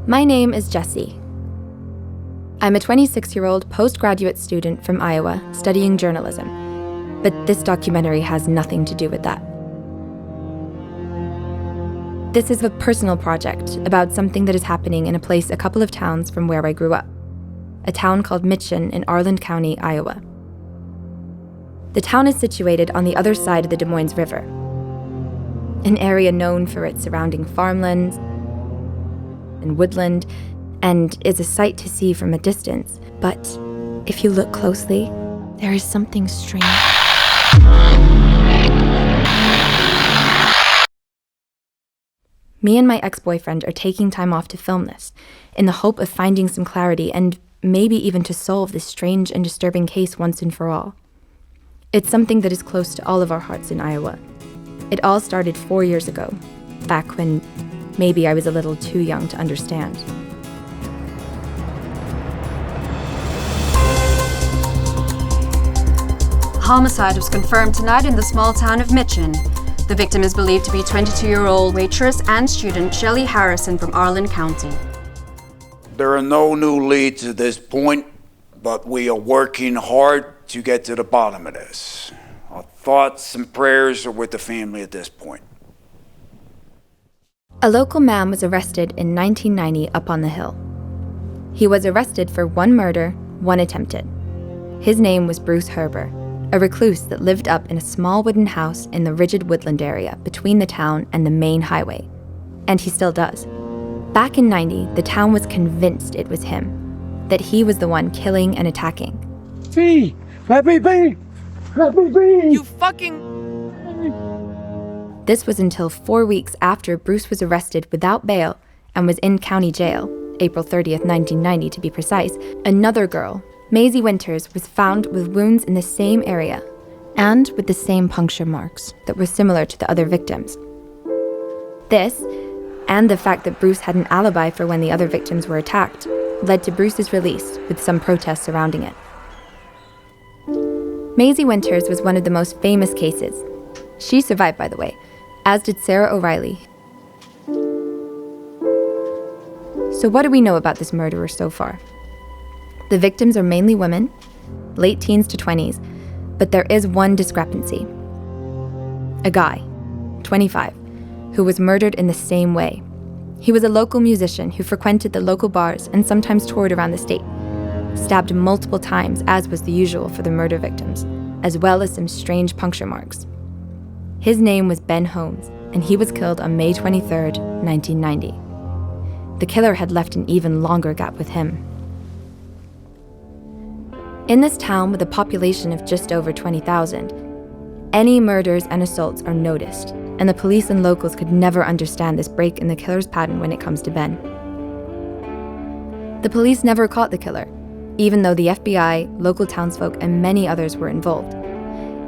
My name is Jessie. I'm a 26-year-old postgraduate student from Iowa studying journalism, but this documentary has nothing to do with that. This is a personal project about something that is happening in a place a couple of towns from where I grew up, a town called Mitchin in Arland County, Iowa. The town is situated on the other side of the Des Moines River, an area known for its surrounding farmlands and woodland, and is a sight to see from a distance. But if you look closely, there is something strange. Me and my ex-boyfriend are taking time off to film this, in the hope of finding some clarity and maybe even to solve this strange and disturbing case once and for all. It's something that is close to all of our hearts in Iowa. It all started 4 years ago, back when maybe I was a little too young to understand. Homicide was confirmed tonight in the small town of Mitchin. The victim is believed to be 22-year-old waitress and student Shelley Harrison from Arland County. There are no new leads at this point, but we are working hard to get to the bottom of this. Our thoughts and prayers are with the family at this point. A local man was arrested in 1990 up on the hill. He was arrested for 1 murder, 1 attempted. His name was Drayse Hardman, a recluse that lived up in a small wooden house in the rigid woodland area between the town and the main highway. And he still does. Back in '90, the town was convinced it was him, that he was the one killing and attacking. B! Let me be! Let me be! You fucking... This was until 4 weeks after Drayse was arrested without bail and was in county jail, April 30th, 1990 to be precise. Another girl, Maisy Winters, was found with wounds in the same area and with the same puncture marks that were similar to the other victims. This, and the fact that Drayse had an alibi for when the other victims were attacked, led to Drayse's release with some protests surrounding it. Maisy Winters was one of the most famous cases. She survived, by the way, as did Sarah O'Reilly. So what do we know about this murderer so far? The victims are mainly women, late teens to 20s, but there is one discrepancy. A guy, 25, who was murdered in the same way. He was a local musician who frequented the local bars and sometimes toured around the state, stabbed multiple times, as was the usual for the murder victims, as well as some strange puncture marks. His name was Ben Holmes, and he was killed on May 23rd, 1990. The killer had left an even longer gap with him. In this town with a population of just over 20,000, any murders and assaults are noticed, and the police and locals could never understand this break in the killer's pattern when it comes to Ben. The police never caught the killer, even though the FBI, local townsfolk, and many others were involved,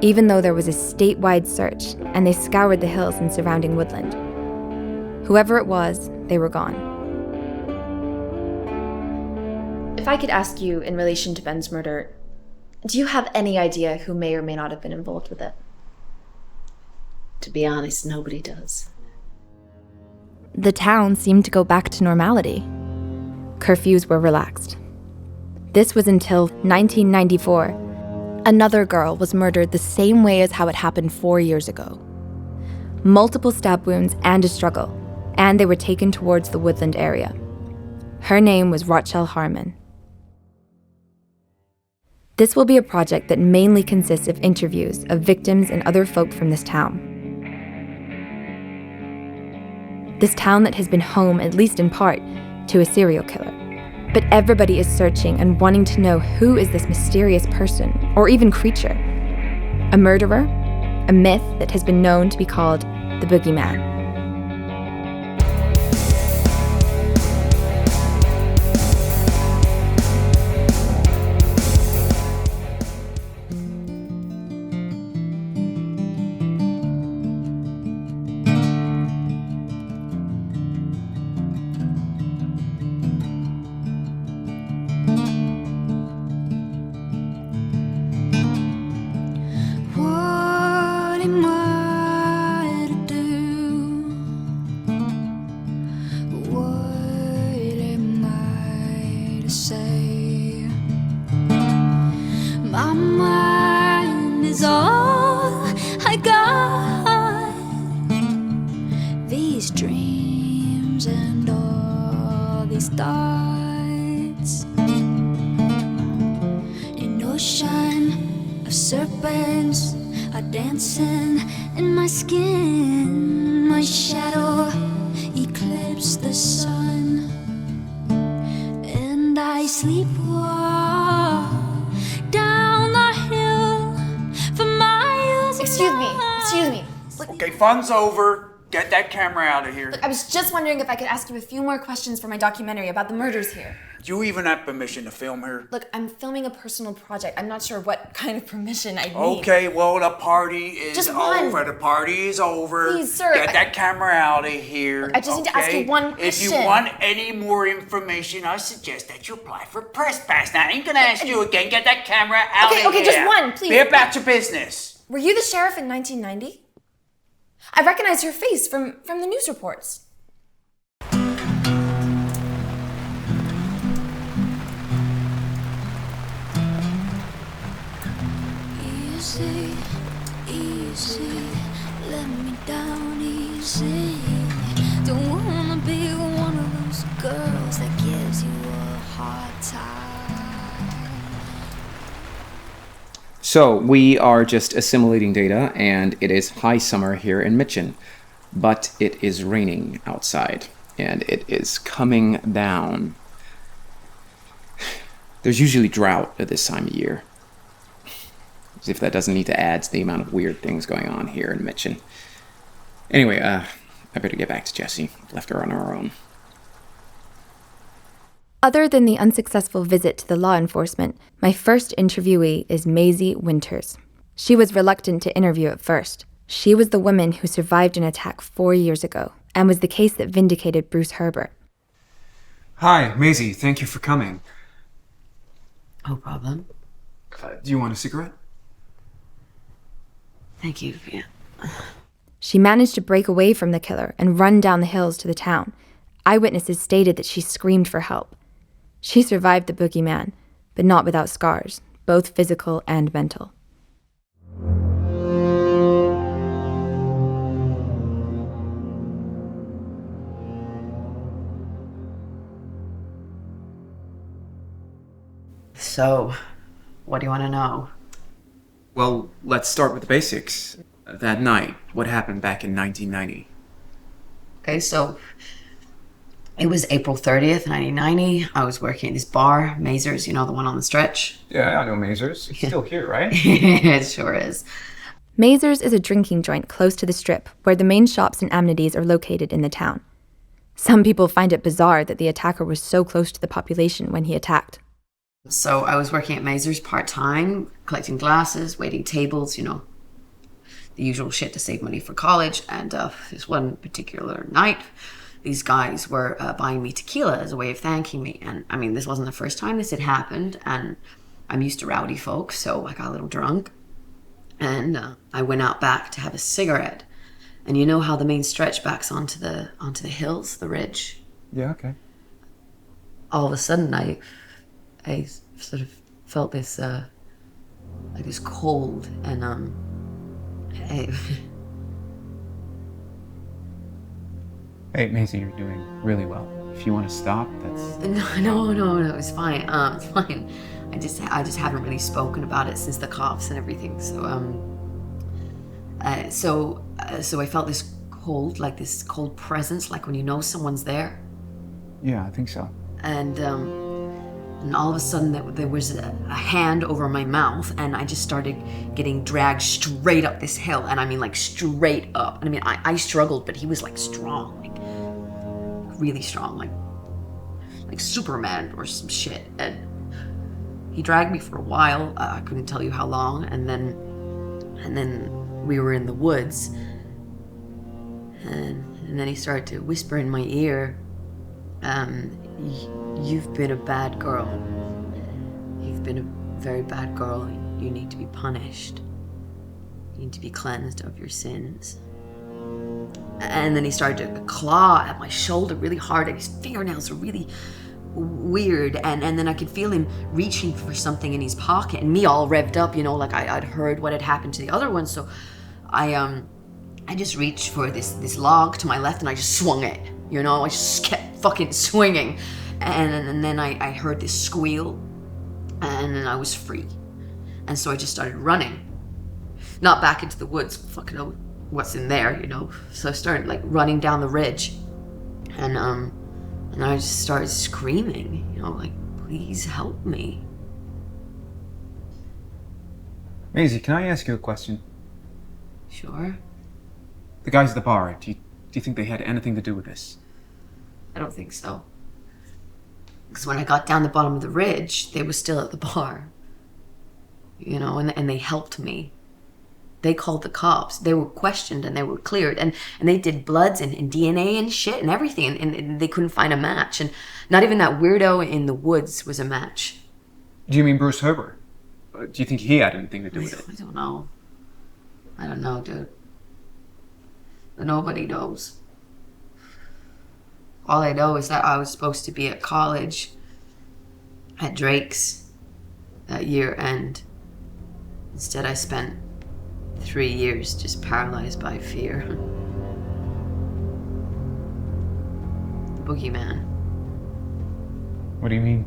even though there was a statewide search and they scoured the hills and surrounding woodland. Whoever it was, they were gone. If I could ask you in relation to Ben's murder, do you have any idea who may or may not have been involved with it? To be honest, nobody does. The town seemed to go back to normality. Curfews were relaxed. This was until 1994. Another girl was murdered the same way as how it happened 4 years ago. Multiple stab wounds and a struggle, and they were taken towards the woodland area. Her name was Drayse Hardman. This will be a project that mainly consists of interviews of victims and other folk from this town. This town that has been home, at least in part, to a serial killer. But everybody is searching and wanting to know who is this mysterious person, or even creature. A murderer, a myth that has been known to be called the boogeyman. What am I to do? starts. An ocean of serpents are dancing in my skin. My shadow eclipsed the sun, and I sleepwalk down the hill for miles. Excuse me. Look, Okay, fun's over. Get that camera out of here. I was just wondering if I could ask you a few more questions for my documentary about the murders here. Do you even have permission to film here? Look, I'm filming a personal project. I'm not sure what kind of permission I need. Okay, well, the party is Just one. over. The party is over. Please, sir, Get that camera out of here. I just need to ask you one If you question. want any more information, I suggest that you apply for press pass. Now, I ain't gonna ask you again. Get that camera out of here. Okay, just one, please. Be about your business. Were you the sheriff in 1990? I recognize your face from the news reports. Easy, easy, let me down easy. Don't wanna be one of those girls that gives you a hard time. So we are just assimilating data, and it is high summer here in Mitchin, but it is raining outside, and it is coming down. There's usually drought at this time of year. As if that doesn't need to add to the amount of weird things going on here in Mitchin. Anyway, I better get back to Jessie. Left her on her own. Other than the unsuccessful visit to the law enforcement, my first interviewee is Maisy Winters. She was reluctant to interview at first. She was the woman who survived an attack 4 years ago and was the case that vindicated Bruce Herbert. Hi, Maisy. Thank you for coming. No problem. Do you want a cigarette? Thank you. Yeah. She managed to break away from the killer and run down the hills to the town. Eyewitnesses stated that she screamed for help. She survived the boogeyman, but not without scars, both physical and mental. So, what do you want to know? Well, let's start with the basics. That night, what happened back in 1990? Okay, so it was April 30th, 1990. I was working at this bar, Mazer's, you know, the one on the stretch. Yeah, I know Mazer's. It's still here, right? It sure is. Mazer's is a drinking joint close to the Strip, where the main shops and amenities are located in the town. Some people find it bizarre that the attacker was so close to the population when he attacked. So I was working at Mazer's part-time, collecting glasses, waiting tables, you know, the usual shit to save money for college. And this one particular night, these guys were buying me tequila as a way of thanking me. And I mean, this wasn't the first time this had happened, and I'm used to rowdy folk, so I got a little drunk. And I went out back to have a cigarette. And you know how the main stretch backs onto the hills, the ridge? Yeah, okay. All of a sudden, I sort of felt this, like this cold, and Hey, Maisy, you're doing really well. If you want to stop, that's... No, it's fine. It's fine. I just haven't really spoken about it since the coughs and everything. So I felt this cold, like this cold presence, like when you know someone's there. Yeah, I think so. And all of a sudden there was a hand over my mouth, and I just started getting dragged straight up this hill. And I mean, like, straight up. And I mean, I struggled, but he was like strong, like really strong, like Superman or some shit. And he dragged me for a while. I couldn't tell you how long. And then we were in the woods, and then he started to whisper in my ear, you've been a bad girl. You've been a very bad girl. You need to be punished. You need to be cleansed of your sins. And then he started to claw at my shoulder really hard, and his fingernails were really weird. And then I could feel him reaching for something in his pocket, and me all revved up, you know, like I'd heard what had happened to the other one. So I just reached for this log to my left, and I just swung it, you know. I just kept fucking swinging. And then I heard this squeal, and then I was free. And so I just started running. Not back into the woods, fucking know what's in there, you know. So I started like running down the ridge. And I just started screaming, you know, like, please help me. Maisy, can I ask you a question? Sure. The guys at the bar, do you think they had anything to do with this? I don't think so. Because when I got down the bottom of the ridge, they were still at the bar. You know, and they helped me. They called the cops. They were questioned and they were cleared. And they did bloods and DNA and shit and everything. And they couldn't find a match. And not even that weirdo in the woods was a match. Do you mean Bruce Herbert? Do you think he had anything to do with it? I don't know. I don't know, dude. Nobody knows. All I know is that I was supposed to be at college at Drake's that year, and instead I spent 3 years just paralyzed by fear. The boogeyman. What do you mean?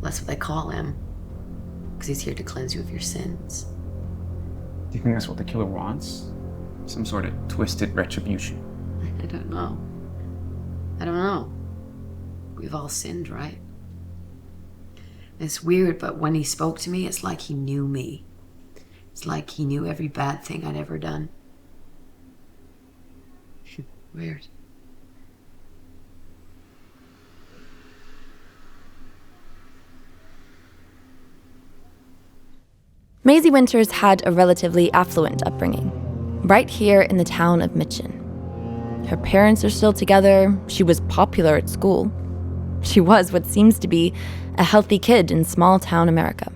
That's what they call him. Because he's here to cleanse you of your sins. Do you think that's what the killer wants? Some sort of twisted retribution? I don't know. I don't know. We've all sinned, right? It's weird, but when he spoke to me, it's like he knew me. It's like he knew every bad thing I'd ever done. Weird. Maisy Winters had a relatively affluent upbringing, right here in the town of Mitchin. Her parents are still together, she was popular at school. She was what seems to be a healthy kid in small-town America.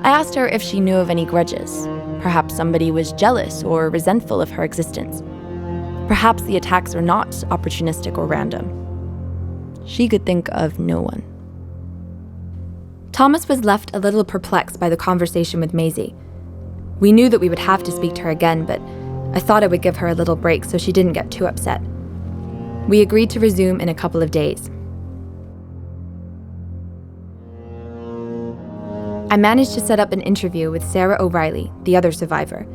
I asked her if she knew of any grudges. Perhaps somebody was jealous or resentful of her existence. Perhaps the attacks are not opportunistic or random. She could think of no one. Thomas was left a little perplexed by the conversation with Maisy. We knew that we would have to speak to her again, but I thought I would give her a little break so she didn't get too upset. We agreed to resume in a couple of days. I managed to set up an interview with Sarah O'Reilly, the other survivor.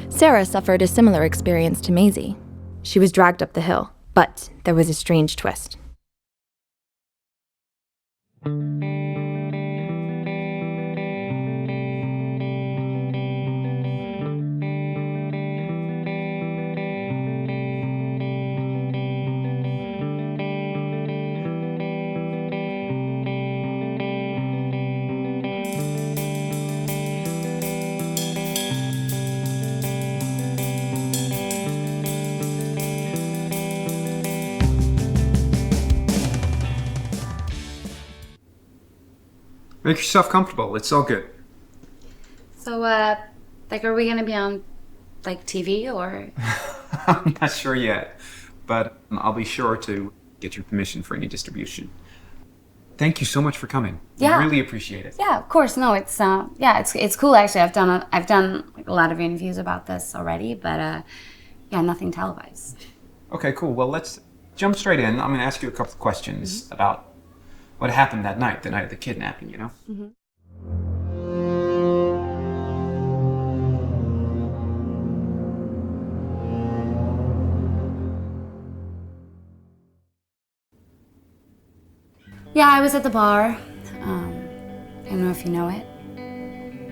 Sarah suffered a similar experience to Maisy. She was dragged up the hill, but there was a strange twist. Make yourself comfortable. It's all good. So, like, are we gonna be on, like, TV or? I'm not sure yet, but I'll be sure to get your permission for any distribution. Thank you so much for coming. Yeah. I really appreciate it. Yeah, of course. No, it's it's cool actually. I've done like, a lot of interviews about this already, but yeah, nothing televised. Okay, cool. Well, let's jump straight in. I'm going to ask you a couple of questions about what happened that night, the night of the kidnapping, you know? Mm-hmm. Yeah, I was at the bar. I don't know if you know it.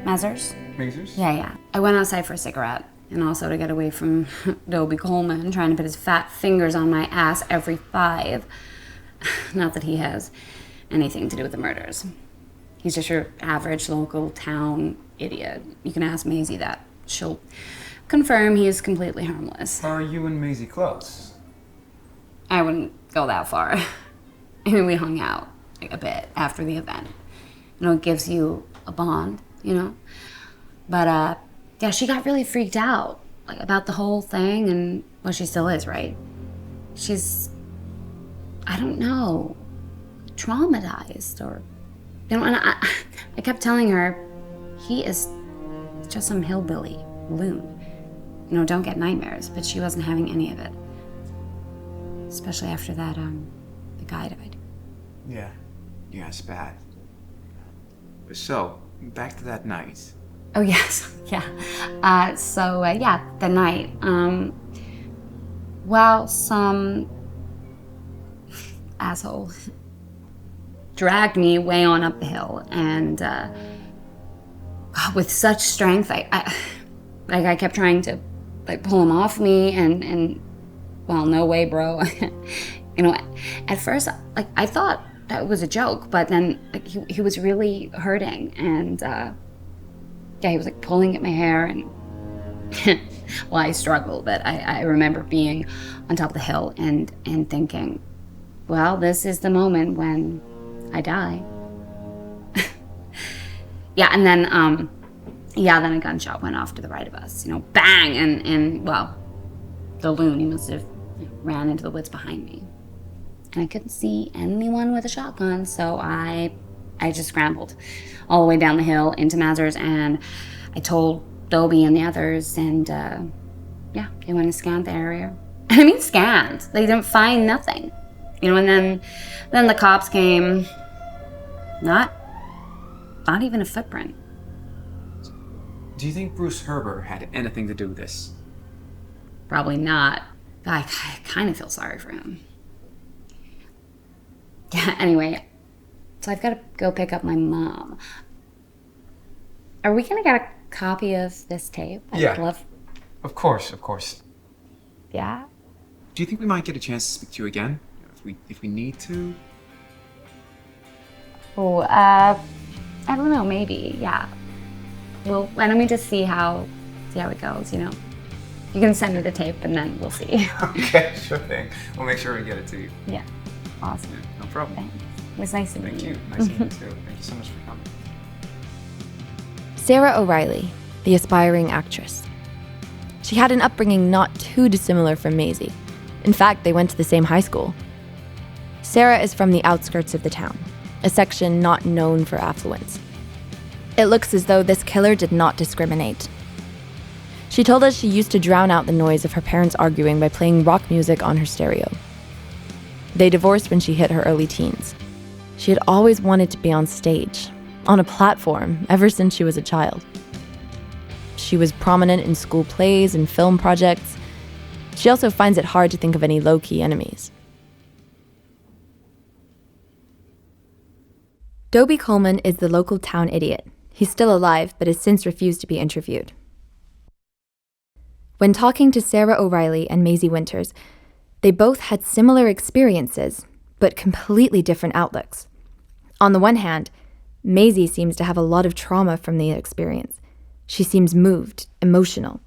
Mazers? Mazers? Yeah. I went outside for a cigarette, and also to get away from Dobie Coleman trying to put his fat fingers on my ass every 5. Not that he has anything to do with the murders. He's just your average local town idiot. You can ask Maisy that. She'll confirm he is completely harmless. Are you and Maisy close? I wouldn't go that far. I mean, we hung out like, a bit after the event. You know, it gives you a bond, you know? But, yeah, she got really freaked out, like, about the whole thing, and, well, she still is, right? She's, I don't know, traumatized, or, you know, and I kept telling her, he is just some hillbilly loon. You know, don't get nightmares, but she wasn't having any of it. Especially after that, the guy died. Yeah, it's bad. So, back to that night. Oh, yes. Yeah. The night. Well, some asshole dragged me way on up the hill, and with such strength, I kept trying to pull him off me, and well, no way, bro. At first, I thought that was a joke, but then he was really hurting, and he was pulling at my hair, and well, I struggled, but I remember being on top of the hill and thinking, well, this is the moment when I die. Yeah, and then a gunshot went off to the right of us, bang, and well, the loon, he must have ran into the woods behind me. And I couldn't see anyone with a shotgun, so I just scrambled all the way down the hill into Mazur's, and I told Dobie and the others, and they went and scanned the area. I mean, scanned. They didn't find nothing. And then the cops came. Not even a footprint. Do you think Bruce Herber had anything to do with this? Probably not. I kind of feel sorry for him. Yeah, anyway, so I've got to go pick up my mom. Are we going to get a copy of this tape? Yeah. Of course. Yeah? Do you think we might get a chance to speak to you again? If we need to? Oh, I don't know, maybe, yeah. Well, why don't we just see how it goes, You can send me the tape and then we'll see. Okay, sure thing. We'll make sure we get it to you. Yeah, awesome. Yeah, no problem. Thanks. It was nice to meet you. Thank you. Nice to meet you too. Thank you so much for coming. Sarah O'Reilly, the aspiring actress. She had an upbringing not too dissimilar from Maisy. In fact, they went to the same high school. Sarah is from the outskirts of the town, a section not known for affluence. It looks as though this killer did not discriminate. She told us she used to drown out the noise of her parents arguing by playing rock music on her stereo. They divorced when she hit her early teens. She had always wanted to be on stage, on a platform, ever since she was a child. She was prominent in school plays and film projects. She also finds it hard to think of any low-key enemies. Dobie Coleman is the local town idiot. He's still alive, but has since refused to be interviewed. When talking to Sarah O'Reilly and Maisy Winters, they both had similar experiences, but completely different outlooks. On the one hand, Maisy seems to have a lot of trauma from the experience. She seems moved, emotional.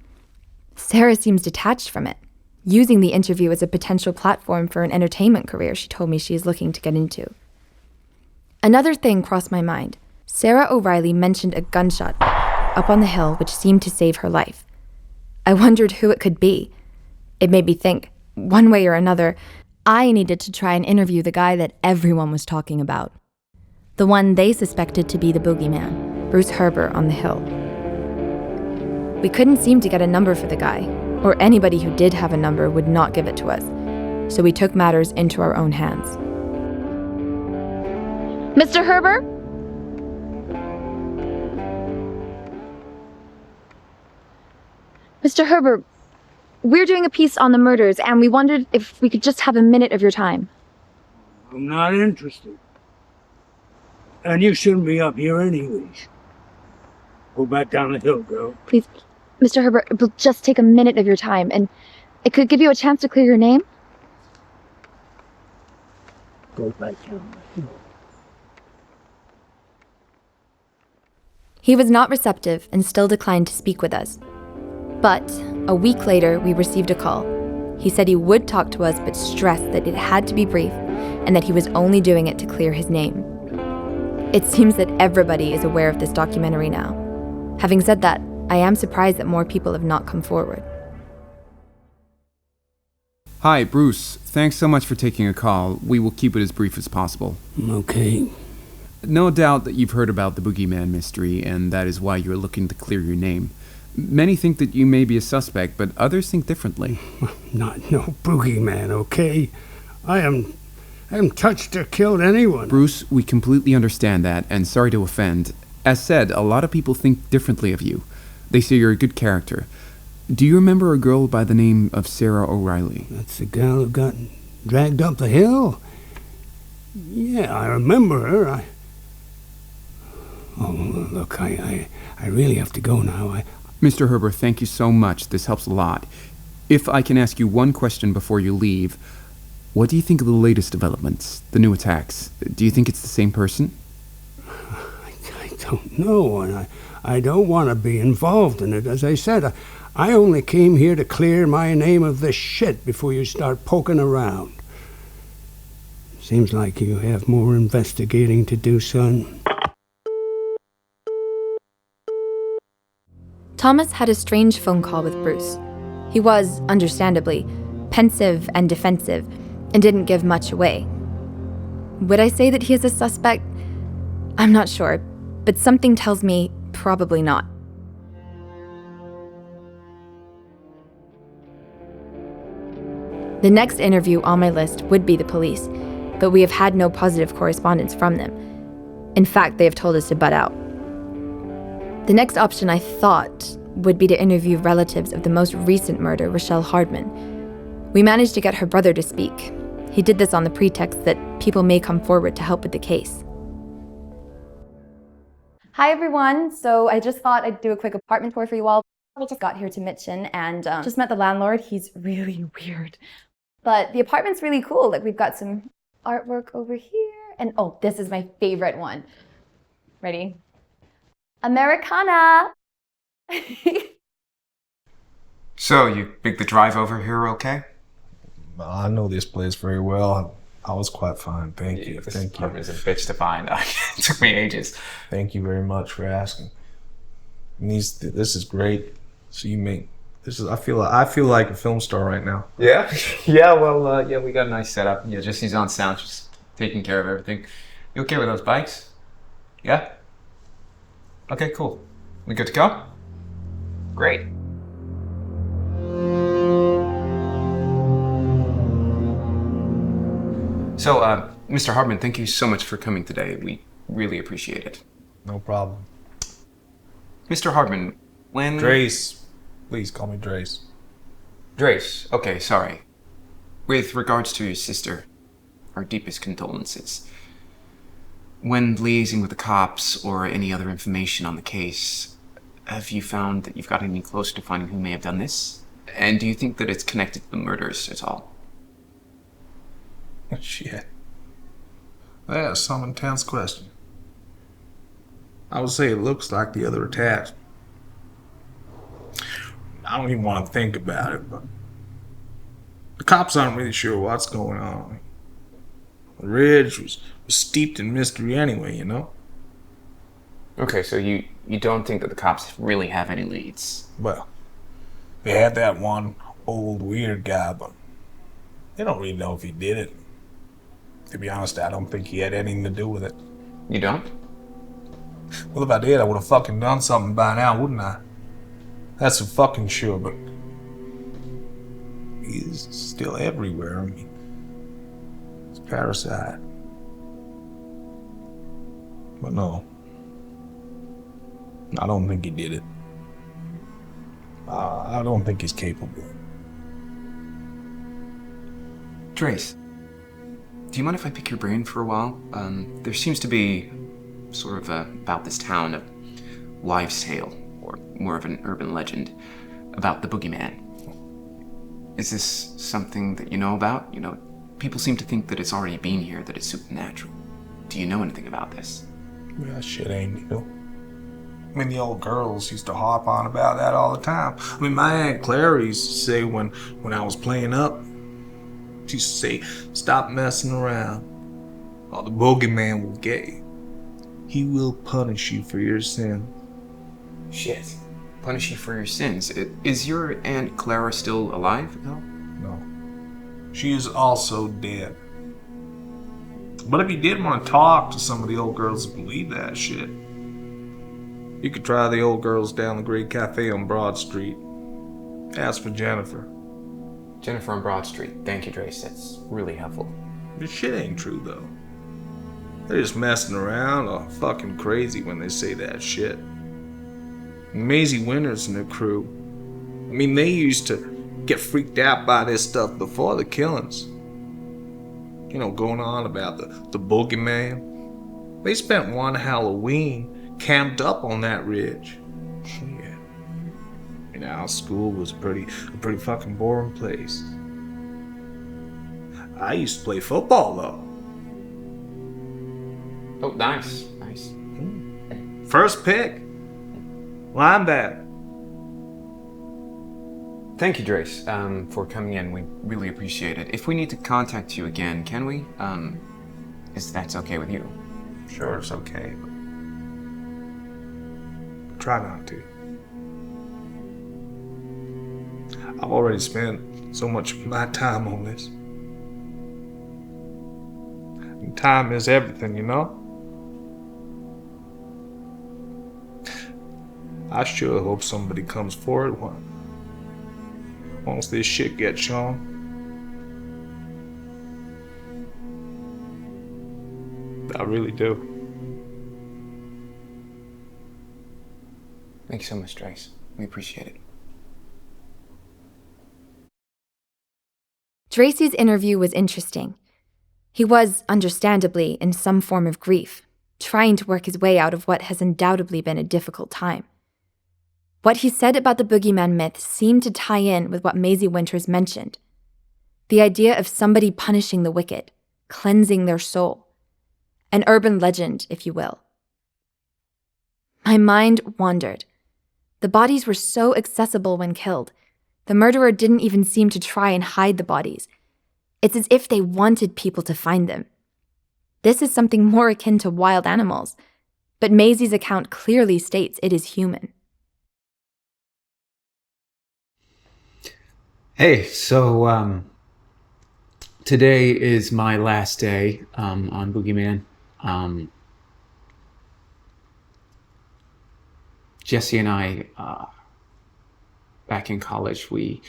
Sarah seems detached from it, using the interview as a potential platform for an entertainment career she told me she is looking to get into. Another thing crossed my mind. Sarah O'Reilly mentioned a gunshot up on the hill which seemed to save her life. I wondered who it could be. It made me think, one way or another, I needed to try and interview the guy that everyone was talking about. The one they suspected to be the boogeyman, Bruce Herber on the hill. We couldn't seem to get a number for the guy, or anybody who did have a number would not give it to us, so we took matters into our own hands. Mr. Herber? Mr. Herber, we're doing a piece on the murders, and we wondered if we could just have a minute of your time. I'm not interested. And you shouldn't be up here anyways. Go back down the hill, girl. Please, Mr. Herber, we'll just take a minute of your time, and it could give you a chance to clear your name. Go back down the hill. He was not receptive and still declined to speak with us. But a week later, we received a call. He said he would talk to us, but stressed that it had to be brief and that he was only doing it to clear his name. It seems that everybody is aware of this documentary now. Having said that, I am surprised that more people have not come forward. Hi, Bruce. Thanks so much for taking a call. We will keep it as brief as possible. Okay. No doubt that you've heard about the Boogeyman mystery, and that is why you're looking to clear your name. Many think that you may be a suspect, but others think differently. Not no boogeyman, okay? I am I haven't touched or killed anyone. Bruce, we completely understand that, and sorry to offend. As said, a lot of people think differently of you. They say you're a good character. Do you remember a girl by the name of Sarah O'Reilly? That's the gal who got dragged up the hill? Yeah, I remember her. Oh, look, I really have to go now. Mr. Herber, thank you so much. This helps a lot. If I can ask you one question before you leave, what do you think of the latest developments, the new attacks? Do you think it's the same person? I don't know, and I don't want to be involved in it. As I said, I only came here to clear my name of this shit before you start poking around. Seems like you have more investigating to do, son. Thomas had a strange phone call with Bruce. He was, understandably, pensive and defensive, and didn't give much away. Would I say that he is a suspect? I'm not sure, but something tells me probably not. The next interview on my list would be the police, but we have had no positive correspondence from them. In fact, they have told us to butt out. The next option I thought would be to interview relatives of the most recent murder, Drayse Hardman. We managed to get her brother to speak. He did this on the pretext that people may come forward to help with the case. Hi everyone, so I just thought I'd do a quick apartment tour for you all. We just got here to Mitchin and just met the landlord. He's really weird. But the apartment's really cool. Like, we've got some artwork over here. And oh, this is my favorite one. Ready? Americana! So, you picked the drive over here okay? I know this place very well. I was quite fine, thank you. This Thank you. apartment is a bitch to find. It took me ages. Thank you very much for asking. This is great. So you make this is. I feel like a film star right now. Yeah, yeah. Well, yeah, we got a nice setup. Yeah, Jesse's on sound, just taking care of everything. You okay with those bikes? Yeah. Okay, cool. We good to go? Great. So, Mr. Hardman, thank you so much for coming today. We really appreciate it. No problem. Mr. Hardman, when... Drayse. Please call me Drayse. Drayse. Okay, sorry. With regards to your sister, our deepest condolences. When liaising with the cops or any other information on the case, have you found that you've gotten any closer to finding who may have done this? And do you think that it's connected to the murders at all? Shit. That's some intense question. I would say it looks like the other attacks. I don't even want to think about it, but the cops aren't really sure what's going on. The ridge was steeped in mystery anyway, you know? Okay, so you don't think that the cops really have any leads? Well, they had that one old weird guy, but they don't really know if he did it. To be honest, I don't think he had anything to do with it. You don't? Well, if I did, I would have fucking done something by now, wouldn't I? That's for fucking sure, but he's still everywhere. I mean, it's a parasite. But no, I don't think he did it. I don't think he's capable. Drayse, do you mind if I pick your brain for a while? There seems to be sort of about this town a wives' tale, or more of an urban legend, about the boogeyman. Is this something that you know about? You know, people seem to think that it's already been here, that it's supernatural. Do you know anything about this? Yeah, that shit ain't new. I mean, the old girls used to harp on about that all the time. I mean, my Aunt Clara used to say when I was playing up, she used to say, stop messing around, or the boogeyman will get you. He will punish you for your sin. Shit. Punish you for your sins. Is your Aunt Clara still alive? No? No. She is also dead. But if you did want to talk to some of the old girls that believe that shit, you could try the old girls down the Great Cafe on Broad Street. Ask for Jennifer. Jennifer on Broad Street. Thank you, Drayse. That's really helpful. This shit ain't true, though. They're just messing around or fucking crazy when they say that shit. Maisy Winters and her crew, I mean, they used to get freaked out by this stuff before the killings. You know, going on about the boogeyman. They spent one Halloween camped up on that ridge. Yeah. And our school was a pretty fucking boring place. I used to play football, though. Oh, nice. First pick. Linebacker. Thank you, Drayse, for coming in. We really appreciate it. If we need to contact you again, can we? If that's okay with you. Sure, it's okay, but try not to. I've already spent so much of my time on this. And time is everything, you know? I sure hope somebody comes forward once this shit gets shown. I really do. Thanks so much, Drayse. We appreciate it. Drayse's interview was interesting. He was, understandably, in some form of grief, trying to work his way out of what has undoubtedly been a difficult time. What he said about the boogeyman myth seemed to tie in with what Maisy Winters mentioned. The idea of somebody punishing the wicked, cleansing their soul. An urban legend, if you will. My mind wandered. The bodies were so accessible when killed. The murderer didn't even seem to try and hide the bodies. It's as if they wanted people to find them. This is something more akin to wild animals, but Maisy's account clearly states it is human. Hey, so today is my last day on Boogeyman. Jesse and I, back in college, we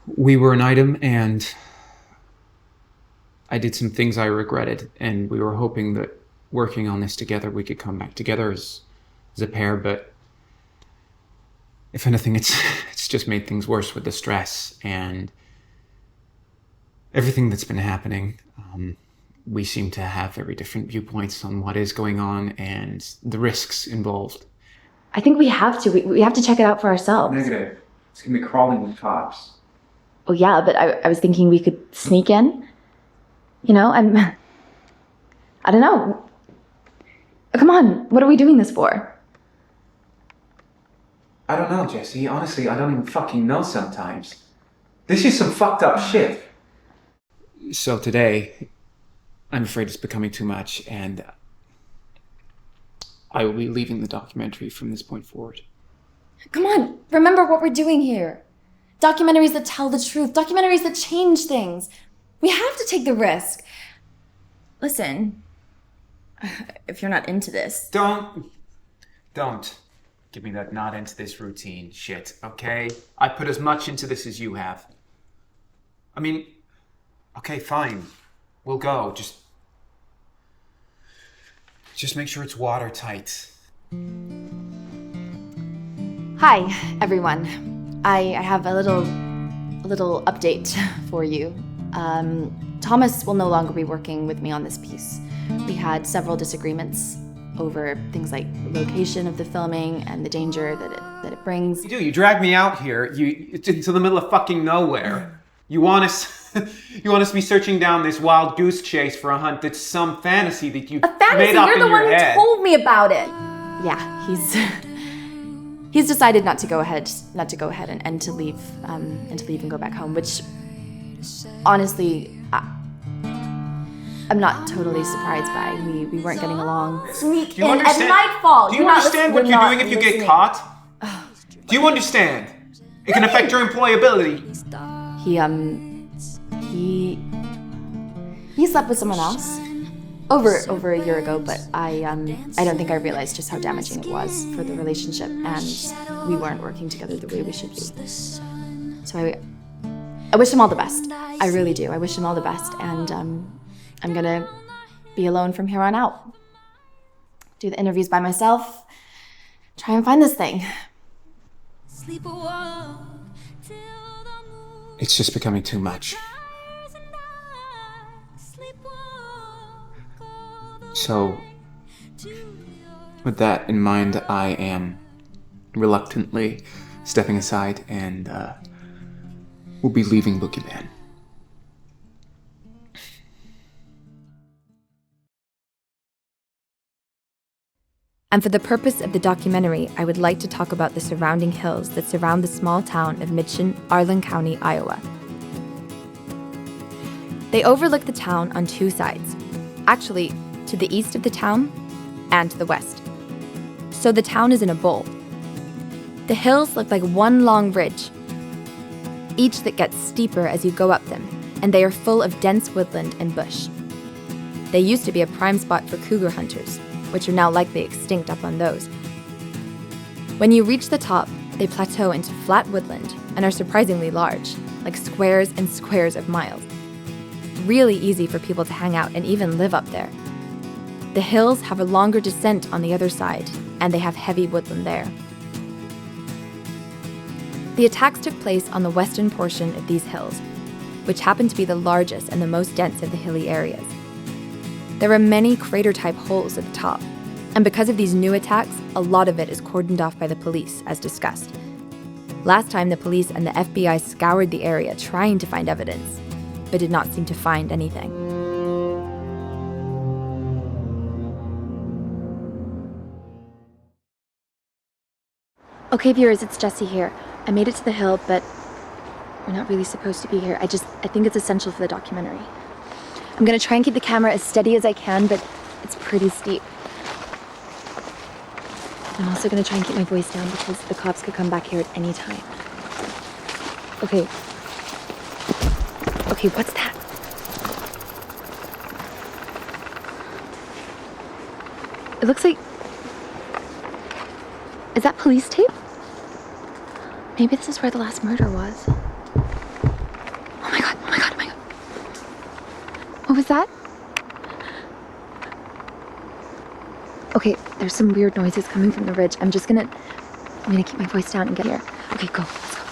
were an item, and I did some things I regretted, and we were hoping that working on this together, we could come back together as a pair, but if anything, it's just made things worse with the stress and everything that's been happening. We seem to have very different viewpoints on what is going on and the risks involved. I think we have to. We have to check it out for ourselves. Negative. It's gonna be crawling with cops. Well, yeah, but I was thinking we could sneak in. You know, I don't know. Come on, what are we doing this for? I don't know, Jesse. Honestly, I don't even fucking know sometimes. This is some fucked up shit. So today, I'm afraid it's becoming too much, and I will be leaving the documentary from this point forward. Come on, remember what we're doing here. Documentaries that tell the truth, documentaries that change things. We have to take the risk. Listen, if you're not into this... Don't give me that not into this routine shit, okay? I put as much into this as you have. I mean, okay, fine. We'll go. Just make sure it's watertight. Hi, everyone. I have a little update for you. Thomas will no longer be working with me on this piece. We had several disagreements over things like location of the filming and the danger that it brings. You drag me out here, into the middle of fucking nowhere. You want us to be searching down this wild goose chase for a hunt that's some fantasy that you made up in your head. You're the one who told me about it. Yeah, he's decided not to go ahead and to leave and go back home, which honestly I'm not totally surprised by. We weren't getting along. Sneak in at nightfall. Do you understand what you're doing if you get caught? Do you understand? It can affect your employability. He slept with someone else over a year ago, but I don't think I realized just how damaging it was for the relationship, and we weren't working together the way we should be. So I wish him all the best. I really do. I wish him all the best. And I'm gonna be alone from here on out. Do the interviews by myself. Try and find this thing. It's just becoming too much. So, with that in mind, I am reluctantly stepping aside and will be leaving Boogeyman. And for the purpose of the documentary, I would like to talk about the surrounding hills that surround the small town of Mitchin, Arlen County, Iowa. They overlook the town on two sides. Actually, to the east of the town and to the west. So the town is in a bowl. The hills look like one long ridge, each that gets steeper as you go up them, and they are full of dense woodland and bush. They used to be a prime spot for cougar hunters, which are now likely extinct up on those. When you reach the top, they plateau into flat woodland and are surprisingly large, like squares and squares of miles. Really easy for people to hang out and even live up there. The hills have a longer descent on the other side, and they have heavy woodland there. The attacks took place on the western portion of these hills, which happen to be the largest and the most dense of the hilly areas. There are many crater-type holes at the top, and because of these new attacks, a lot of it is cordoned off by the police, as discussed. Last time, the police and the FBI scoured the area trying to find evidence, but did not seem to find anything. Okay, viewers, it's Jessie here. I made it to the hill, but we're not really supposed to be here. I think it's essential for the documentary. I'm gonna try and keep the camera as steady as I can, but it's pretty steep. I'm also gonna try and keep my voice down because the cops could come back here at any time. Okay. Okay, what's that? It looks like... Is that police tape? Maybe this is where the last murder was. Oh my god, oh my god, oh my god. What was that? Okay, there's some weird noises coming from the ridge. I'm gonna keep my voice down and get here. Okay, go, let's go.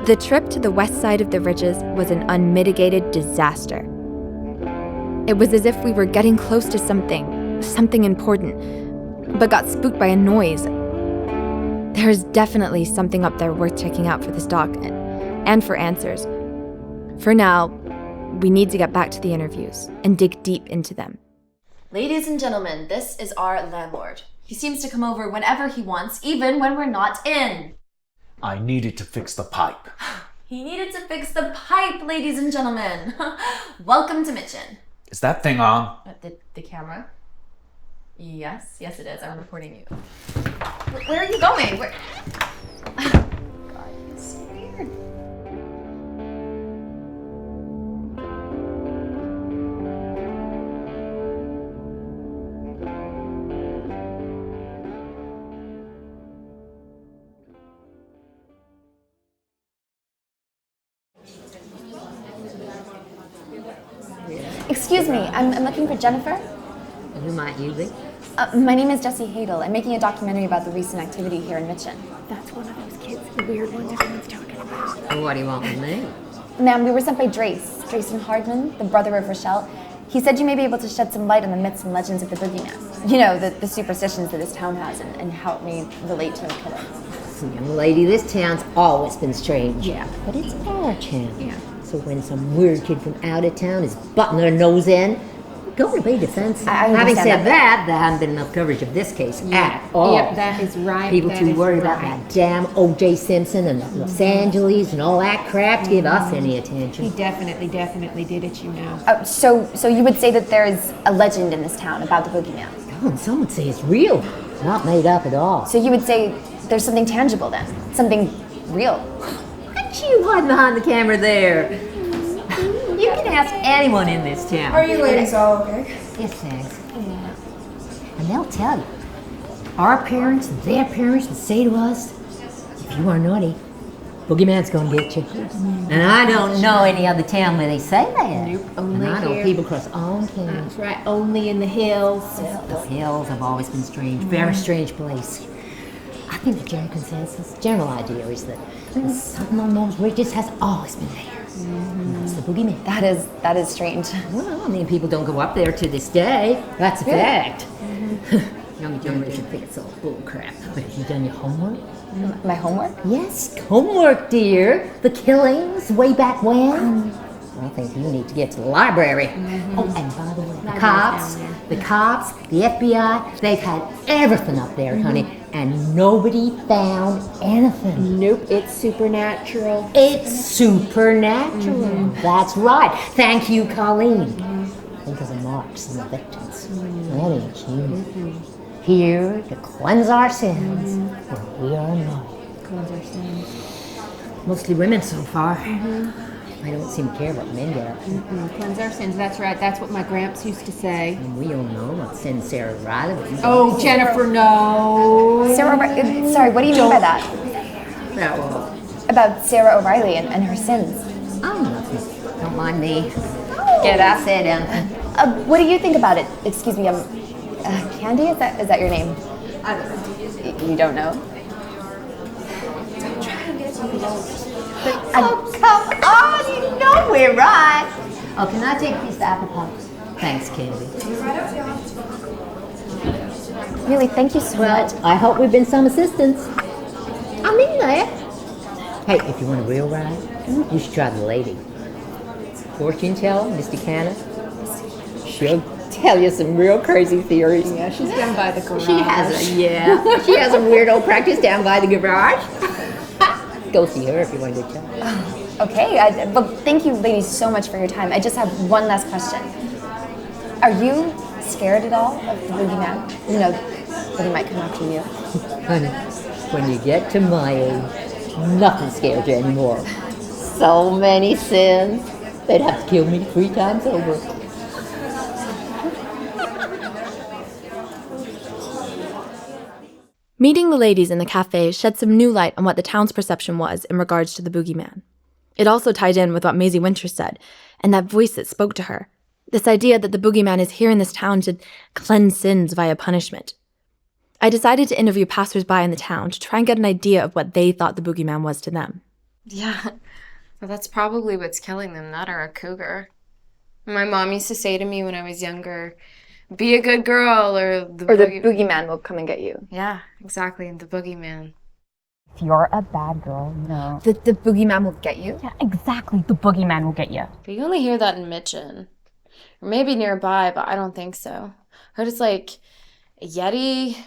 The trip to the west side of the ridges was an unmitigated disaster. It was as if we were getting close to something important, but got spooked by a noise. There is definitely something up there worth checking out for this doc and for answers. For now, we need to get back to the interviews and dig deep into them. Ladies and gentlemen, this is our landlord. He seems to come over whenever he wants, even when we're not in. I needed to fix the pipe. He needed to fix the pipe, ladies and gentlemen. Welcome to Mitchin. Is that thing on? The camera? Yes, it is. I'm recording you. Where are you going? Where? God, you're so weird. Excuse me, I'm looking for Jennifer. Who might you be? My name is Jessie Hadel. I'm making a documentary about the recent activity here in Mitchin. That's one of those kids, the weird ones everyone's talking about. What do you want with me? Ma'am, we were sent by Drayse Hardman, the brother of Rochelle. He said you may be able to shed some light on the myths and legends of the boogeyman. You know, the superstitions that this town has and how it may relate to a killer. Listen, young lady, this town's always been strange. Yeah. But it's our town. Yeah. So when some weird kid from out of town is butting their nose in, we're going to be defensive. Having said that, there hasn't been enough coverage of this case at all. Yep, that is right. People too worried about that damn O.J. Simpson and Los Angeles and all that crap to give us any attention. He definitely did it, you know. So you would say that there is a legend in this town about the boogeyman? Oh, and some would say it's real, not made up at all. So you would say there's something tangible then? Something real? What you hiding behind the camera there? You can ask anyone in this town. Are you ladies all okay? Yes, thanks. Yeah. And they'll tell you. Our parents and their parents would say to us, if you are naughty, Boogeyman's gonna get you. And I don't know any other town where they say that. Nope, And I know here. people across all town. That's right, only in the hills. The hills have always been strange, very strange place. I think the general consensus, general idea is that something on those ridges has always been there. And that's the boogeyman. That is strange. Well, I mean, people don't go up there to this day. That's a fact. Younger generation think it's all bull crap. But have you done your homework? My homework? Yes, homework, dear. The killings way back when. I think you need to get to the library. Oh, and by the way, the cops, the FBI, they've had everything up there, honey, and nobody found anything. Nope, it's supernatural. It's supernatural. That's right. Thank you, Colleen. Think of the marks on the victims. That ain't you. Here to cleanse our sins, where we are naughty. Cleanse our sins. Mostly women so far. I don't seem to care what men get up to. Cleanse our sins, that's right. That's what my gramps used to say. And we all know what sin Sarah Riley was. Oh, Jennifer, no. Sarah, sorry, what do you mean by that? That was. About Sarah O'Reilly and her sins. Oh, nothing. Don't mind me. Get out, sit down. What do you think about it? Excuse me, Candy, is that your name? I don't know. You don't know? Oh, come on, you know we're right. Oh, can I take a piece of apple pops? Thanks, Candy. Really, thank you so much. I hope we've been some assistance. I'm in there. Hey, if you want a real ride, you should try the lady. Fortune teller, Misty Canna. She'll tell you some real crazy theories. Yeah, she's down by the garage. She has a weirdo practice down by the garage. Go see her if you want to go check. Okay, well, thank you ladies so much for your time. I just have one last question. Are you scared at all of the boogeyman? You know, that he might come after you? Honey, when you get to my age, nothing scares you anymore. So many sins. They'd have to kill me 3 times over. Meeting the ladies in the cafe shed some new light on what the town's perception was in regards to the boogeyman. It also tied in with what Maisy Winters said, and that voice that spoke to her. This idea that the boogeyman is here in this town to cleanse sins via punishment. I decided to interview passersby in the town to try and get an idea of what they thought the boogeyman was to them. Yeah, well, that's probably what's killing them, that or a cougar. My mom used to say to me when I was younger, be a good girl, or the boogeyman will come and get you. Yeah, exactly, the boogeyman. If you're a bad girl, no. The boogeyman will get you? Yeah, exactly, the boogeyman will get you. But you only hear that in Mitchin. Or maybe nearby, but I don't think so. Heard it's like a Yeti.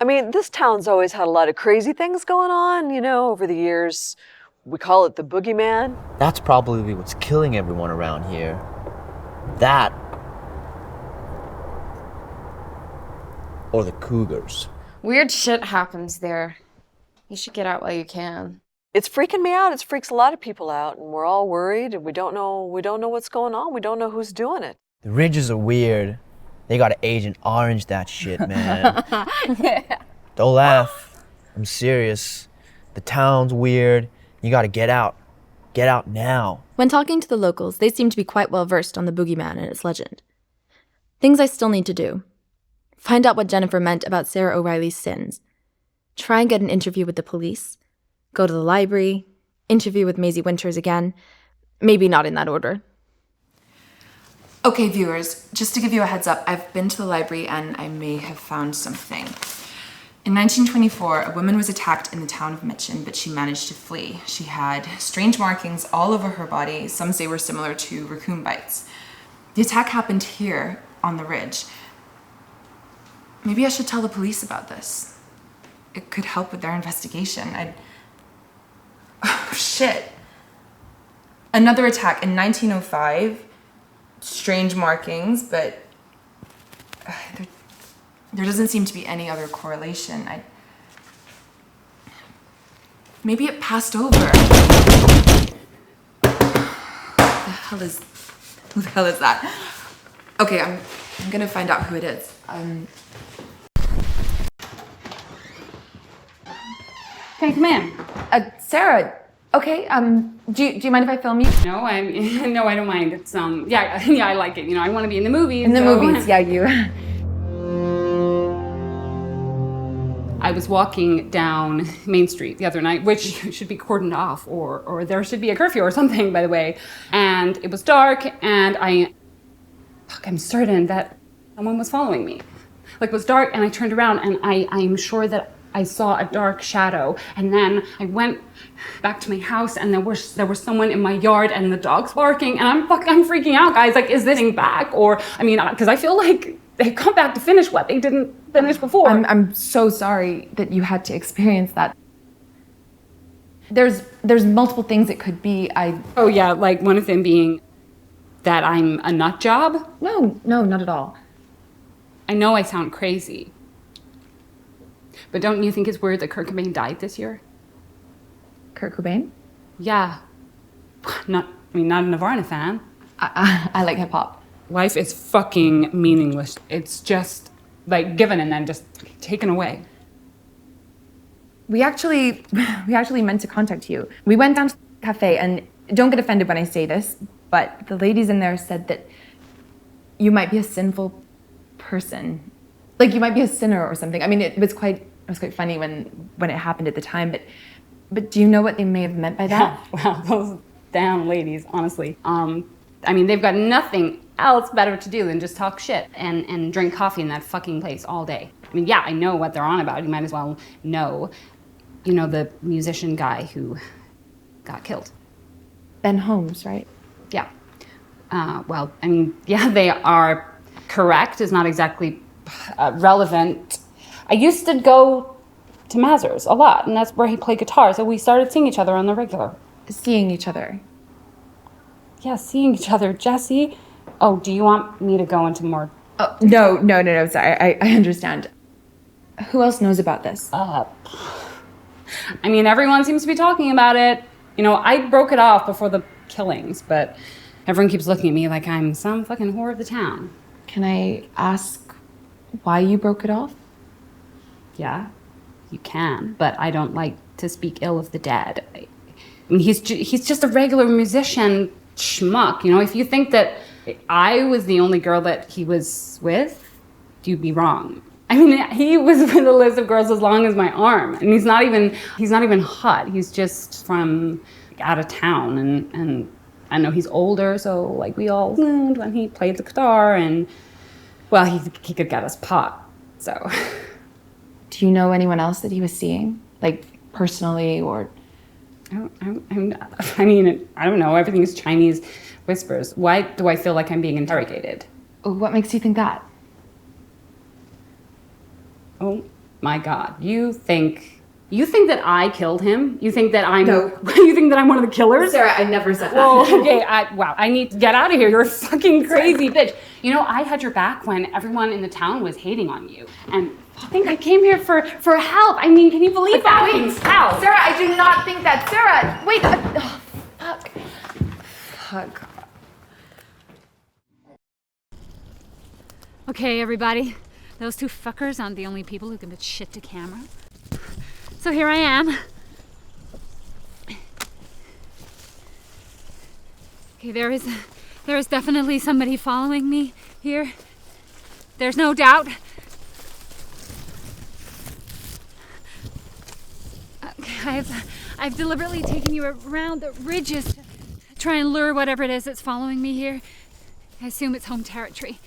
I mean, this town's always had a lot of crazy things going on, you know, over the years. We call it the boogeyman. That's probably what's killing everyone around here. That. Or the cougars. Weird shit happens there. You should get out while you can. It's freaking me out. It freaks a lot of people out, and we're all worried, and we don't know what's going on. We don't know who's doing it. The ridges are weird. They gotta Agent Orange that shit, man. Yeah. Don't laugh. I'm serious. The town's weird. You gotta get out. Get out now. When talking to the locals, they seem to be quite well versed on the boogeyman and its legend. Things I still need to do. Find out what Jennifer meant about Sarah O'Reilly's sins. Try and get an interview with the police. Go to the library. Interview with Maisy Winters again. Maybe not in that order. Okay, viewers, just to give you a heads up, I've been to the library and I may have found something. In 1924, a woman was attacked in the town of Mitchin, but she managed to flee. She had strange markings all over her body. Some say were similar to raccoon bites. The attack happened here on the ridge. Maybe I should tell the police about this. It could help with their investigation. Oh, shit. Another attack in 1905. Strange markings, but there doesn't seem to be any other correlation. Maybe it passed over. What the hell is Who the hell is that? Okay, I'm gonna find out who it is. Okay, come in. Sarah. Okay. Do you mind if I film you? No, no, I don't mind. It's yeah, I like it. You know, I want to be in the movies. In the movies, yeah, you. I was walking down Main Street the other night, which should be cordoned off, or there should be a curfew or something, by the way. And it was dark, and I'm certain that someone was following me. Like, it was dark, and I turned around, and I'm sure that I saw a dark shadow. And then I went back to my house, and there was someone in my yard, and the dog's barking, and I'm freaking out, guys. Like, is this thing back? Or, I mean, because I feel like they come back to finish what they didn't finish before. I'm so sorry that you had to experience that. There's multiple things it could be. Oh yeah, like one of them being that I'm a nut job? No, not at all. I know I sound crazy. But don't you think it's weird that Kurt Cobain died this year? Kurt Cobain? Yeah. Not a Nirvana fan. I like hip hop. Life is fucking meaningless. It's just like given and then just taken away. We actually meant to contact you. We went down to the cafe, and don't get offended when I say this, but the ladies in there said that you might be a sinful person. Like, you might be a sinner or something. I mean, it was quite funny when it happened at the time, but do you know what they may have meant by that? Yeah, wow, those damn ladies, honestly. I mean, they've got nothing else better to do than just talk shit and drink coffee in that fucking place all day. I mean, yeah, I know what they're on about. You might as well know. You know, the musician guy who got killed. Ben Holmes, right? Yeah. Well, I mean, yeah, they are correct. Is not exactly relevant. I used to go to Mazur's a lot, and that's where he played guitar, so we started seeing each other on the regular. Seeing each other? Yeah, seeing each other. Jesse? Oh, do you want me to go into more? Oh, no, sorry, I understand. Who else knows about this? I mean, everyone seems to be talking about it. You know, I broke it off before the killings, but everyone keeps looking at me like I'm some fucking whore of the town. Can I ask why you broke it off? Yeah, you can, but I don't like to speak ill of the dead. I mean, he's just a regular musician schmuck. You know, if you think that I was the only girl that he was with, you'd be wrong. I mean, he was with a list of girls as long as my arm, and he's not even hot. He's just from out of town, and I know he's older, so like we all wound when he played the guitar, and well, he could get us pot. So, do you know anyone else that he was seeing, like personally, or? I mean, I don't know. Everything is Chinese whispers. Why do I feel like I'm being interrogated? What makes you think that? Oh my God! You think that I killed him? You think that I'm? No. You think that I'm one of the killers? Sarah, I never said that. Well, okay. Wow. I need to get out of here. You're a fucking crazy bitch. You know, I had your back when everyone in the town was hating on you, and I think I came here for help. I mean, can you believe that? Wait, How? Sarah, I do not think that. Sarah, wait. Fuck. Okay, everybody. Those two fuckers aren't the only people who can put shit to camera. So here I am. Okay, there is definitely somebody following me here. There's no doubt. I've deliberately taken you around the ridges to try and lure whatever it is that's following me here. I assume it's home territory.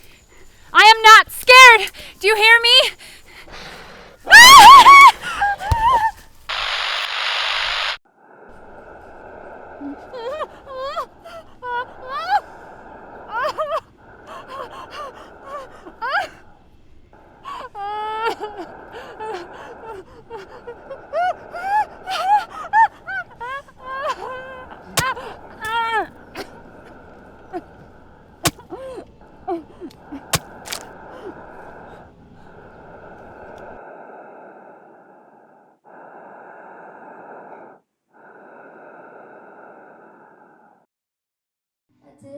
I am not scared! Do you hear me?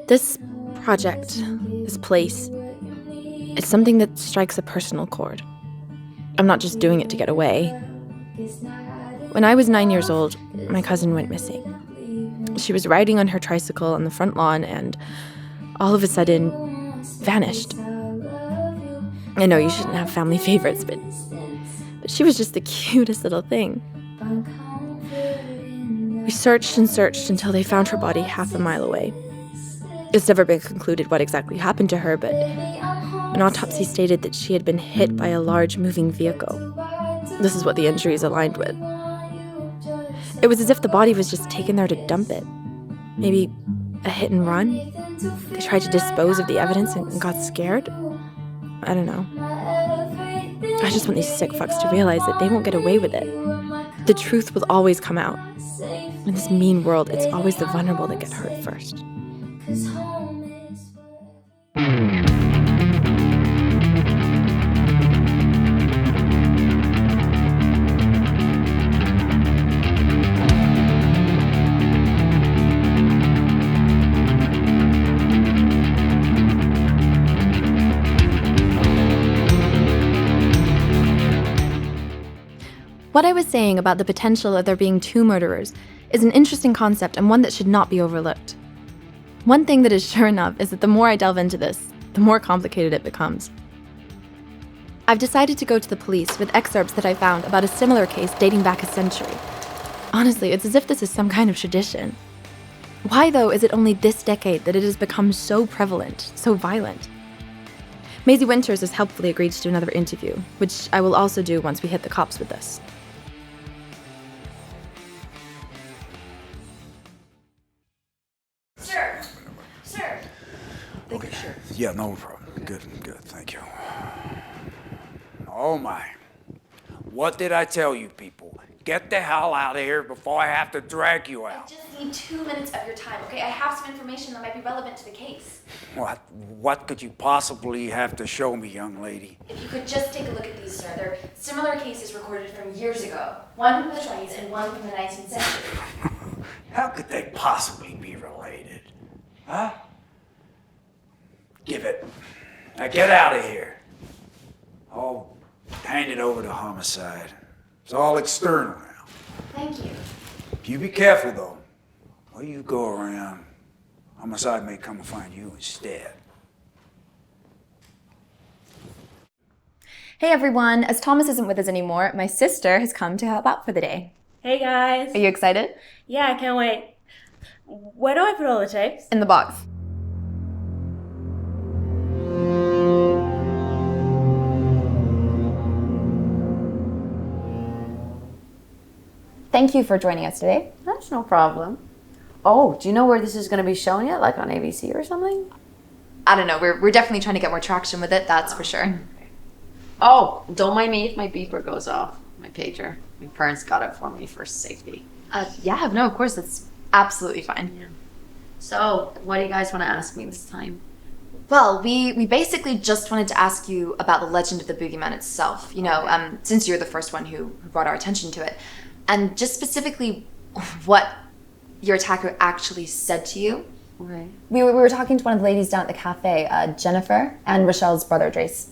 This project, this place, it's something that strikes a personal chord. I'm not just doing it to get away. When I was 9 years old, my cousin went missing. She was riding on her tricycle on the front lawn and all of a sudden vanished. I know you shouldn't have family favorites, but she was just the cutest little thing. We searched and searched until they found her body half a mile away. It's never been concluded what exactly happened to her, but an autopsy stated that she had been hit by a large moving vehicle. This is what the injuries aligned with. It was as if the body was just taken there to dump it. Maybe a hit and run? They tried to dispose of the evidence and got scared? I don't know. I just want these sick fucks to realize that they won't get away with it. The truth will always come out. In this mean world, it's always the vulnerable that get hurt first. What I was saying about the potential of there being two murderers is an interesting concept and one that should not be overlooked. One thing that is sure enough is that the more I delve into this, the more complicated it becomes. I've decided to go to the police with excerpts that I found about a similar case dating back a century. Honestly, it's as if this is some kind of tradition. Why, though, is it only this decade that it has become so prevalent, so violent? Maisy Winters has helpfully agreed to do another interview, which I will also do once we hit the cops with this. Sir. Okay. Yeah, no problem. Good, thank you. Oh my. What did I tell you people? Get the hell out of here before I have to drag you out. I just need 2 minutes of your time, okay? I have some information that might be relevant to the case. What could you possibly have to show me, young lady? If you could just take a look at these, sir. They're similar cases recorded from years ago. One from the 20s and one from the 19th century. How could they possibly be related? Huh? Give it. Now get out of here. I'll hand it over to homicide. It's all external now. Thank you. You be careful, though. While you go around, homicide may come and find you instead. Hey everyone, as Thomas isn't with us anymore, my sister has come to help out for the day. Hey guys. Are you excited? Yeah, I can't wait. Where do I put all the tapes? In the box. Thank you for joining us today. That's no problem. Oh, do you know where this is going to be shown yet? Like on ABC or something? I don't know. We're definitely trying to get more traction with it, that's for sure. Oh, don't mind me if my beeper goes off. My pager. My parents got it for me for safety. Yeah, no, of course, that's absolutely fine. Yeah. So, what do you guys want to ask me this time? Well, we basically just wanted to ask you about the legend of the boogeyman itself. You know, since you're the first one who brought our attention to it. And just specifically what your attacker actually said to you. Okay. We were talking to one of the ladies down at the cafe, Jennifer, and Rochelle's brother, Drayse.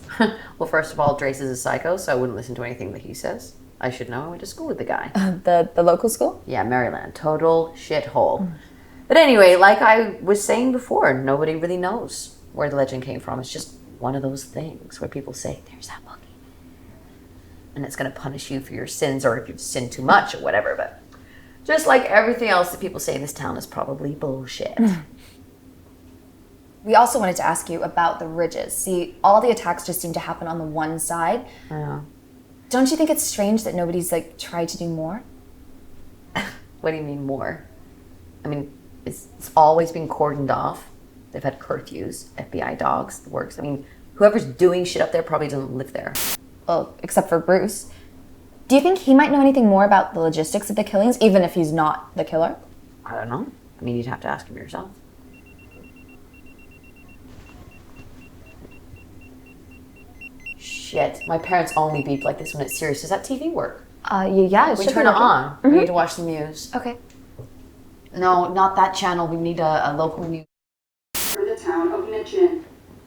Well, first of all, Drayse is a psycho, so I wouldn't listen to anything that he says. I should know. I went to school with the guy. The local school? Yeah, Maryland. Total shithole. But anyway, like I was saying before, nobody really knows where the legend came from. It's just one of those things where people say, there's that boogie. And it's going to punish you for your sins, or if you've sinned too much or whatever. But just like everything else that people say in this town is probably bullshit. We also wanted to ask you about the ridges. See, all the attacks just seem to happen on the one side. Yeah. Don't you think it's strange that nobody's tried to do more? What do you mean more? I mean, it's always been cordoned off. They've had curfews, FBI dogs, the works. I mean, whoever's doing shit up there probably doesn't live there. Well, except for Bruce. Do you think he might know anything more about the logistics of the killings, even if he's not the killer? I don't know. I mean, you'd have to ask him yourself. Shit, my parents only beep like this when it's serious. Does that TV work? Yeah, We turn it on. We need to watch the news. Okay. No, not that channel. We need a local news. For the town of Mitchin.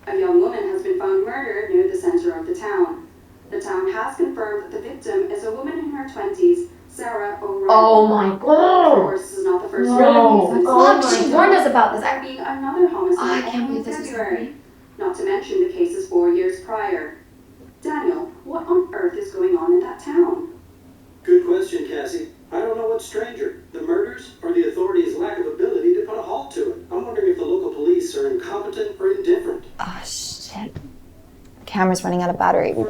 A young woman has been found murdered near the center of the town. The town has confirmed that the victim is a woman in her 20s, Sarah O'Reilly. Oh my God. Of course, this is not the first No. time. Fuck, she warned us about this. There being another homicide I can't in believe this is February. Not to mention the cases 4 years prior. Daniel, what on earth is going on in that town? Good question, Cassie. I don't know what's stranger, the murders or the authorities' lack of ability to put a halt to it. I'm wondering if the local police are incompetent or indifferent. Oh, shit. Camera's running out of battery. We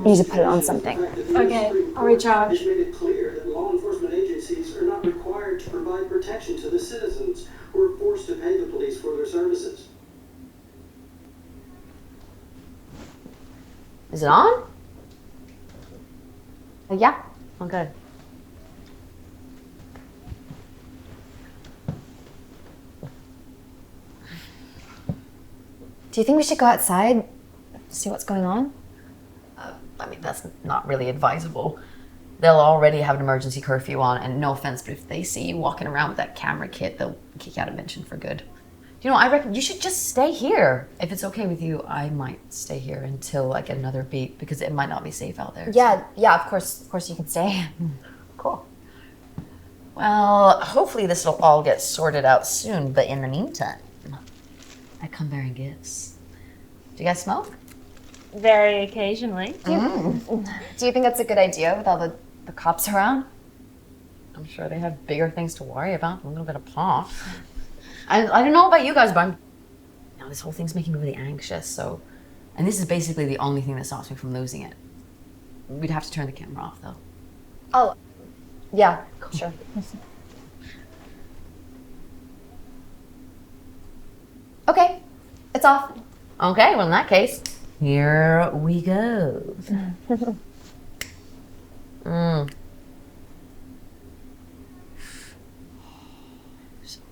need to put it on something. Okay, I'll recharge. It's made it clear that law enforcement agencies are not required to provide protection to the citizens who are forced to pay the police for their services. Is it on? Yeah. Oh, good. Do you think we should go outside, see what's going on? I mean, that's not really advisable. They'll already have an emergency curfew on, and no offense, but if they see you walking around with that camera kit, they'll kick you out of Mitchin for good. You know, I reckon you should just stay here. If it's okay with you, I might stay here until I get another beat, because it might not be safe out there. Yeah, of course you can stay. Cool. Well, hopefully this will all get sorted out soon, but in the meantime, I come bearing gifts. Do you guys smoke? Very occasionally. Do you think that's a good idea with all the cops around? I'm sure they have bigger things to worry about. A little bit of pot. I don't know about you guys, but this whole thing's making me really anxious. So, and this is basically the only thing that stops me from losing it. We'd have to turn the camera off, though. Oh, yeah, sure. Okay, it's off. Okay, well in that case, here we go. So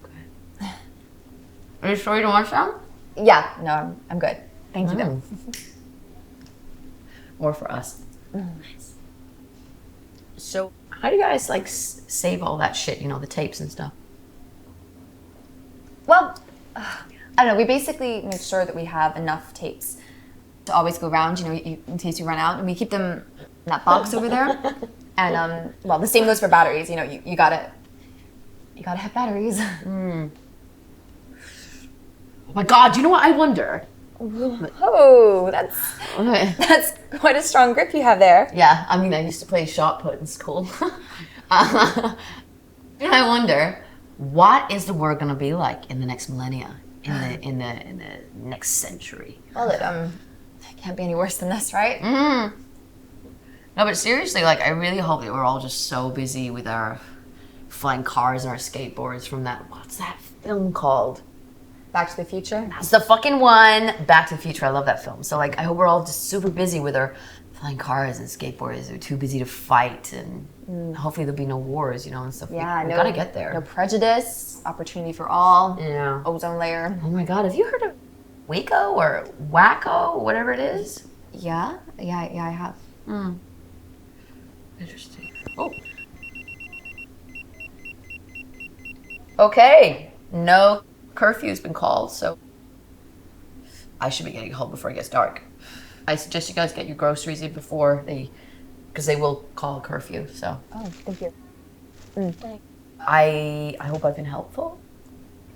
good. Are you sure you don't want some? Yeah, no, I'm good. Thank you, though. More for us. Nice. So, how do you guys like save all that shit? You know, the tapes and stuff. Well, I don't know. We basically make sure that we have enough tapes to always go around, in case we run out, and we keep them in that box over there. And well, the same goes for batteries. You gotta have batteries. Oh my God! You know what I wonder? Oh, that's quite a strong grip you have there. Yeah, I mean, I used to play shot put in school. I wonder, what is the world gonna be like in the next millennia, in the next century? Well, it can't be any worse than this, right? No, but seriously, like, I really hope that we're all just so busy with our flying cars and our skateboards from what's that film called? Back to the Future? That's the fucking one. Back to the Future. I love that film. So, like, I hope we're all just super busy with our flying cars and skateboards. We're too busy to fight, and hopefully there'll be no wars, and stuff. Yeah, we gotta get there. No prejudice, opportunity for all. Yeah. Ozone layer. Oh my God, have you heard of Waco or Wacko, whatever it is? Yeah, I have. Interesting. Oh. Okay. No curfew's been called, so I should be getting home before it gets dark. I suggest you guys get your groceries in before because they will call a curfew, so. Oh, thank you. Thanks. I hope I've been helpful.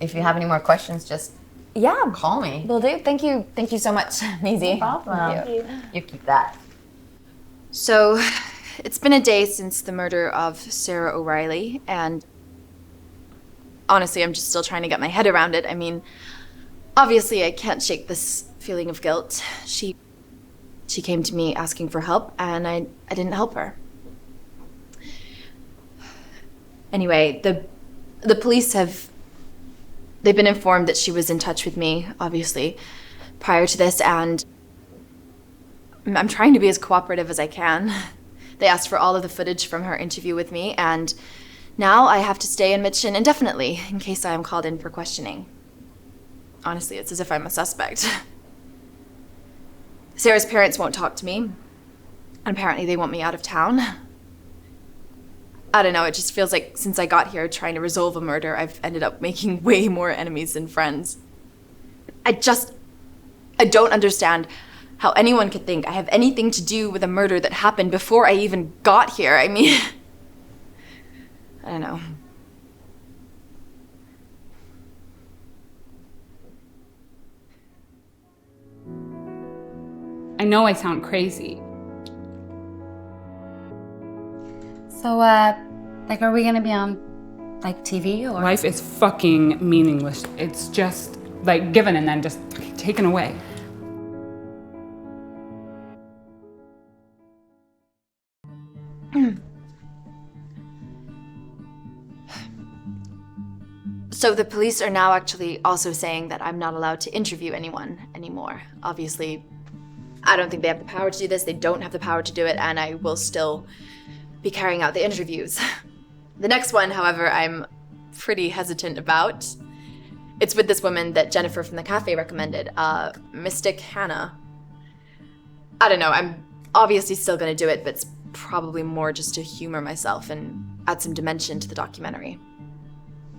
If you have any more questions, just call me. Will do. Thank you so much, Maisy. No problem. You keep that. So, it's been a day since the murder of Sarah O'Reilly, and honestly, I'm just still trying to get my head around it. I mean, obviously, I can't shake this feeling of guilt. She came to me asking for help, and I didn't help her. Anyway, the police they've been informed that she was in touch with me, obviously, prior to this, and I'm trying to be as cooperative as I can. They asked for all of the footage from her interview with me, and now I have to stay in Mitchin indefinitely in case I am called in for questioning. Honestly, it's as if I'm a suspect. Sarah's parents won't talk to me, and apparently they want me out of town. I don't know, it just feels like since I got here trying to resolve a murder, I've ended up making way more enemies than friends. I just I don't understand how anyone could think I have anything to do with a murder that happened before I even got here. I mean, I don't know. I know I sound crazy. So, like, are we gonna be on, like, TV or? Life is fucking meaningless. It's just, like, given and then just taken away. So the police are now actually also saying that I'm not allowed to interview anyone anymore. Obviously, I don't think they have the power to do this, they don't have the power to do it, and I will still be carrying out the interviews. The next one, however, I'm pretty hesitant about. It's with this woman that Jennifer from the cafe recommended, Mystic Hannah. I don't know, I'm obviously still gonna do it, but it's probably more just to humor myself and add some dimension to the documentary.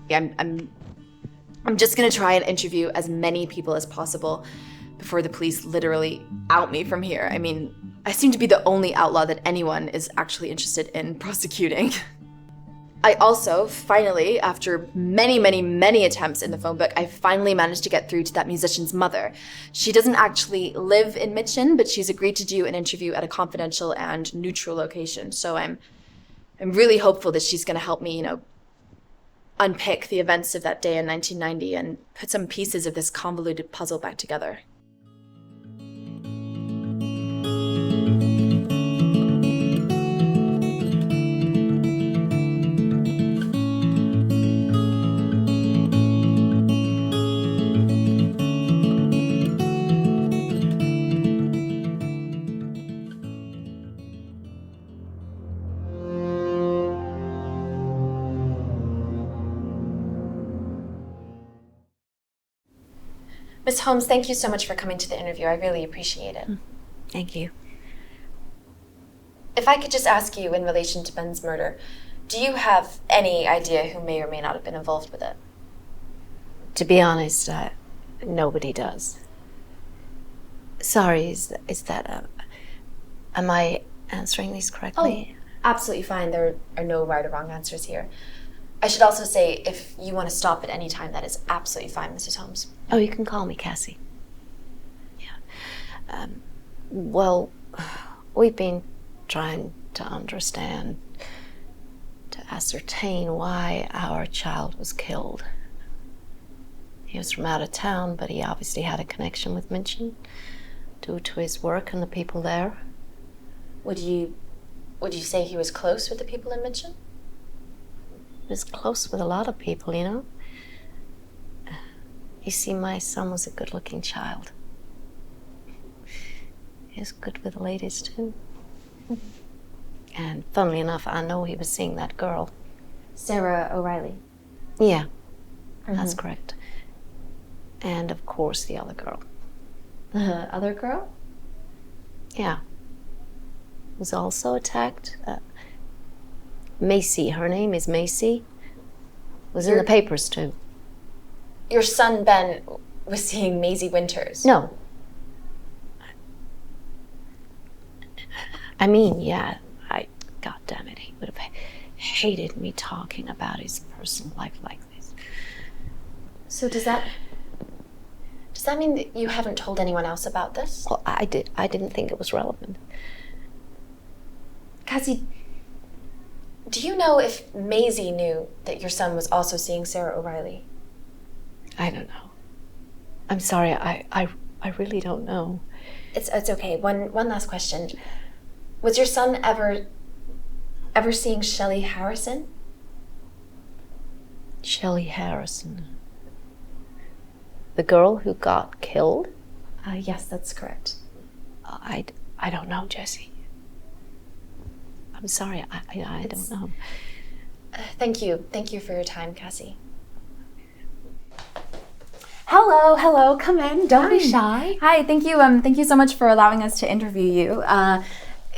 Yeah, I'm just gonna try and interview as many people as possible before the police literally out me from here. I mean, I seem to be the only outlaw that anyone is actually interested in prosecuting. I also, finally, after many attempts in the phone book, I finally managed to get through to that musician's mother. She doesn't actually live in Mitchin, but she's agreed to do an interview at a confidential and neutral location. So I'm really hopeful that she's gonna help me, unpick the events of that day in 1990 and put some pieces of this convoluted puzzle back together. Miss Holmes, thank you so much for coming to the interview. I really appreciate it. Thank you. If I could just ask you in relation to Ben's murder, do you have any idea who may or may not have been involved with it? To be honest, nobody does. Sorry, is that, am I answering these correctly? Oh, absolutely fine. There are no right or wrong answers here. I should also say, if you want to stop at any time, that is absolutely fine, Mrs. Holmes. Oh, you can call me Cassie. Yeah. Well, we've been trying to understand, to ascertain why our child was killed. He was from out of town, but he obviously had a connection with Mitchin due to his work and the people there. Would you say he was close with the people in Mitchin? He was close with a lot of people, You see, my son was a good-looking child. He was good with the ladies, too. And funnily enough, I know he was seeing that girl. Sarah O'Reilly? Yeah, that's correct. And, of course, the other girl. The other girl? Yeah. Was also attacked. Maisy, her name is Maisy. Was in the papers, too. Your son, Ben, was seeing Maisy Winters? No. I mean, yeah, God damn it, he would have hated me talking about his personal life like this. So does that mean that you haven't told anyone else about this? Well, I didn't think it was relevant. Cassie, do you know if Maisy knew that your son was also seeing Sarah O'Reilly? I don't know. I'm sorry, I really don't know. It's okay. One last question. Was your son ever seeing Shelley Harrison? Shelley Harrison? The girl who got killed? Yes, that's correct. I don't know, Jessie. I'm sorry, I don't know. Thank you. Thank you for your time, Cassie. Hello, come in, don't be shy. Hi, thank you so much for allowing us to interview you.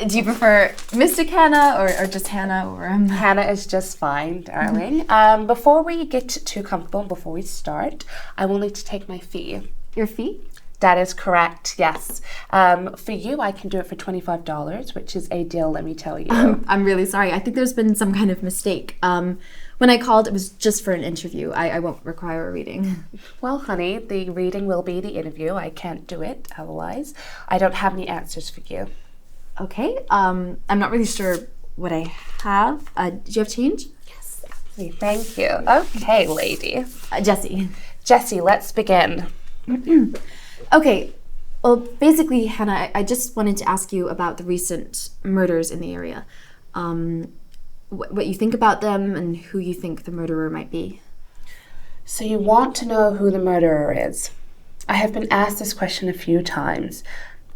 Do you prefer Mystic Hannah or just Hannah? Or Hannah is just fine, darling. Before we get too comfortable, before we start, I will need to take my fee. Your fee? That is correct, yes. For you, I can do it for $25, which is a deal, let me tell you. I'm really sorry. I think there's been some kind of mistake. When I called, it was just for an interview. I won't require a reading. Well, honey, the reading will be the interview. I can't do it otherwise. I don't have any answers for you. Okay. I'm not really sure what I have. Do you have change? Yes. Thank you. Okay, lady. Jessie. Jessie, let's begin. Okay. Well, basically, Hannah, I just wanted to ask you about the recent murders in the area. What you think about them and who you think the murderer might be. So you want to know who the murderer is? I have been asked this question a few times.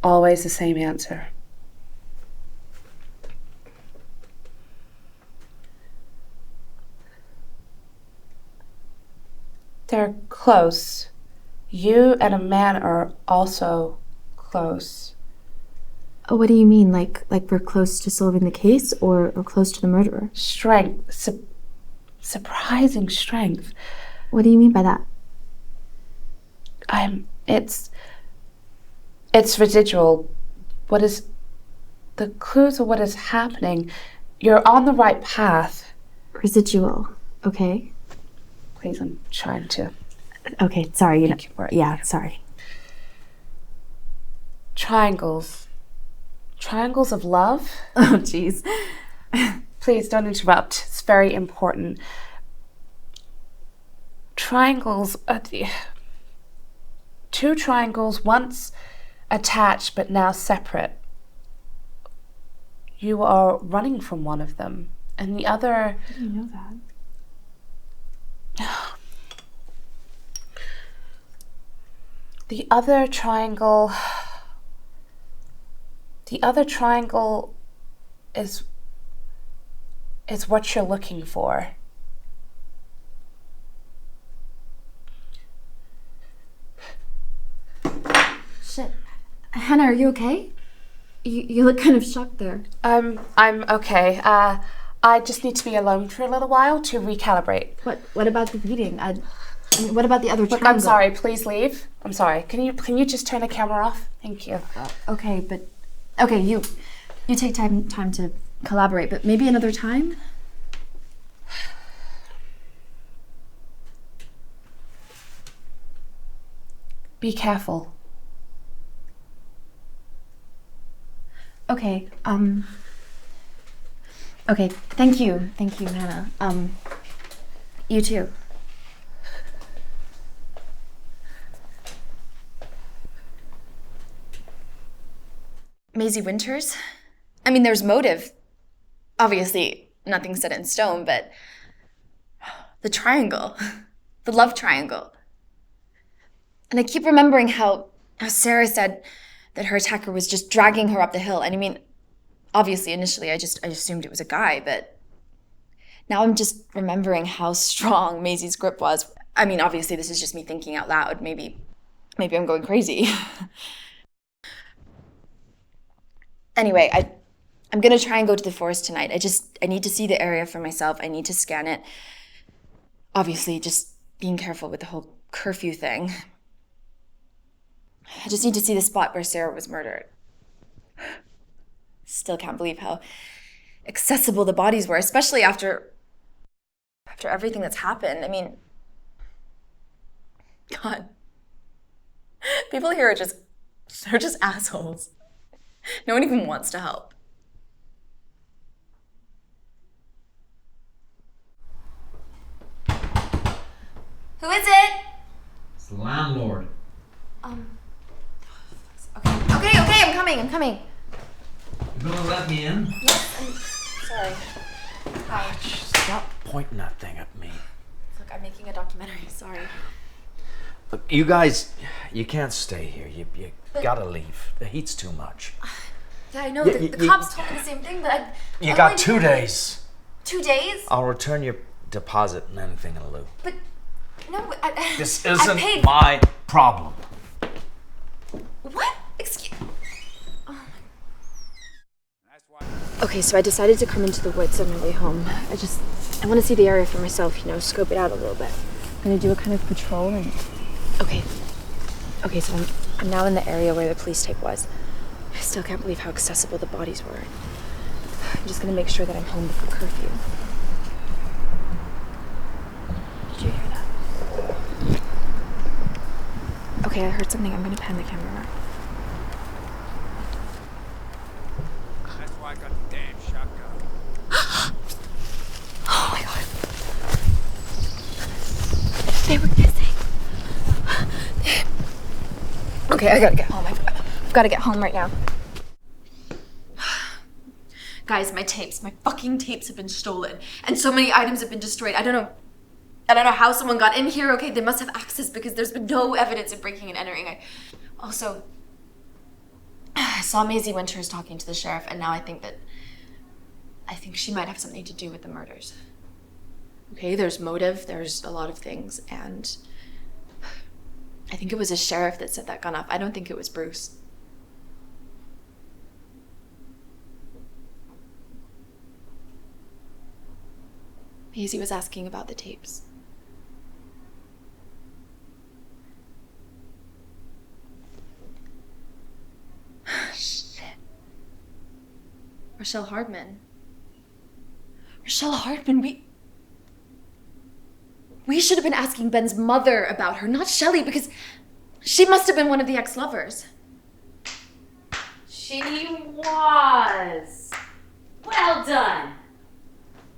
Always the same answer. They're close. You and a man are also close. Oh, what do you mean? Like we're close to solving the case or close to the murderer? Strength. Surprising strength. What do you mean by that? It's residual. What is the clues of what is happening? You're on the right path. Residual. Okay. Please, I'm trying to. Okay, sorry. Yeah, sorry. Triangles. Triangles of love? Oh, jeez. Please don't interrupt. It's very important. Triangles. Two triangles, once attached but now separate. You are running from one of them, and the other. How do you know that? The other triangle is what you're looking for. Shit. Hannah, are you okay? You look kind of shocked there. I'm okay. I just need to be alone for a little while to recalibrate. What about the reading? I mean, what about the other Look, triangle? I'm sorry. Please leave. I'm sorry. Can you just turn the camera off? Thank you. Okay, but okay, you take time to collaborate, but maybe another time. Be careful. Okay. Okay. Thank you, Hannah. You too. Maisy Winters? I mean, there's motive. Obviously, nothing's set in stone, but the triangle, the love triangle. And I keep remembering how Sarah said that her attacker was just dragging her up the hill. And I mean, obviously, initially, I assumed it was a guy, but now I'm just remembering how strong Maisy's grip was. I mean, obviously, this is just me thinking out loud. Maybe I'm going crazy. Anyway, I'm gonna try and go to the forest tonight. I need to see the area for myself. I need to scan it. Obviously, just being careful with the whole curfew thing. I just need to see the spot where Sarah was murdered. Still can't believe how accessible the bodies were, especially after everything that's happened. I mean, God, people here they're just assholes. No one even wants to help. Who is it? It's the landlord. Okay, I'm coming. You gonna let me in? Yes, I'm sorry. Hi. Stop pointing that thing at me. Look, I'm making a documentary, sorry. Look, you guys, you can't stay here. You gotta leave. The heat's too much. Yeah, I know. The cops told me the same thing, but You got 2 days. 2 days? I'll return your deposit and anything in lieu. But no, This I isn't paid. my problem. What? Excuse. Okay, so I decided to come into the woods on my way home. I want to see the area for myself, scope it out a little bit. I'm gonna do a kind of patrol and. Okay, so I'm now in the area where the police tape was. I still can't believe how accessible the bodies were. I'm just gonna make sure that I'm home before curfew. Did you hear that? Okay, I heard something. I'm gonna pan the camera around. That's why I got the damn shotgun. Oh my god. They were kissing. Okay, I gotta get home. I've gotta get home right now. Guys, my fucking tapes have been stolen. And so many items have been destroyed. I don't know how someone got in here. Okay, they must have access because there's been no evidence of breaking and entering. I saw Maisy Winters talking to the sheriff, and now I think she might have something to do with the murders. Okay, there's motive, there's a lot of things, and I think it was a sheriff that set that gun off. I don't think it was Bruce. Maisy was asking about the tapes. Shit. Drayse Hardman. Drayse Hardman, we should have been asking Ben's mother about her, not Shelley, because she must have been one of the ex-lovers. She was. Well done.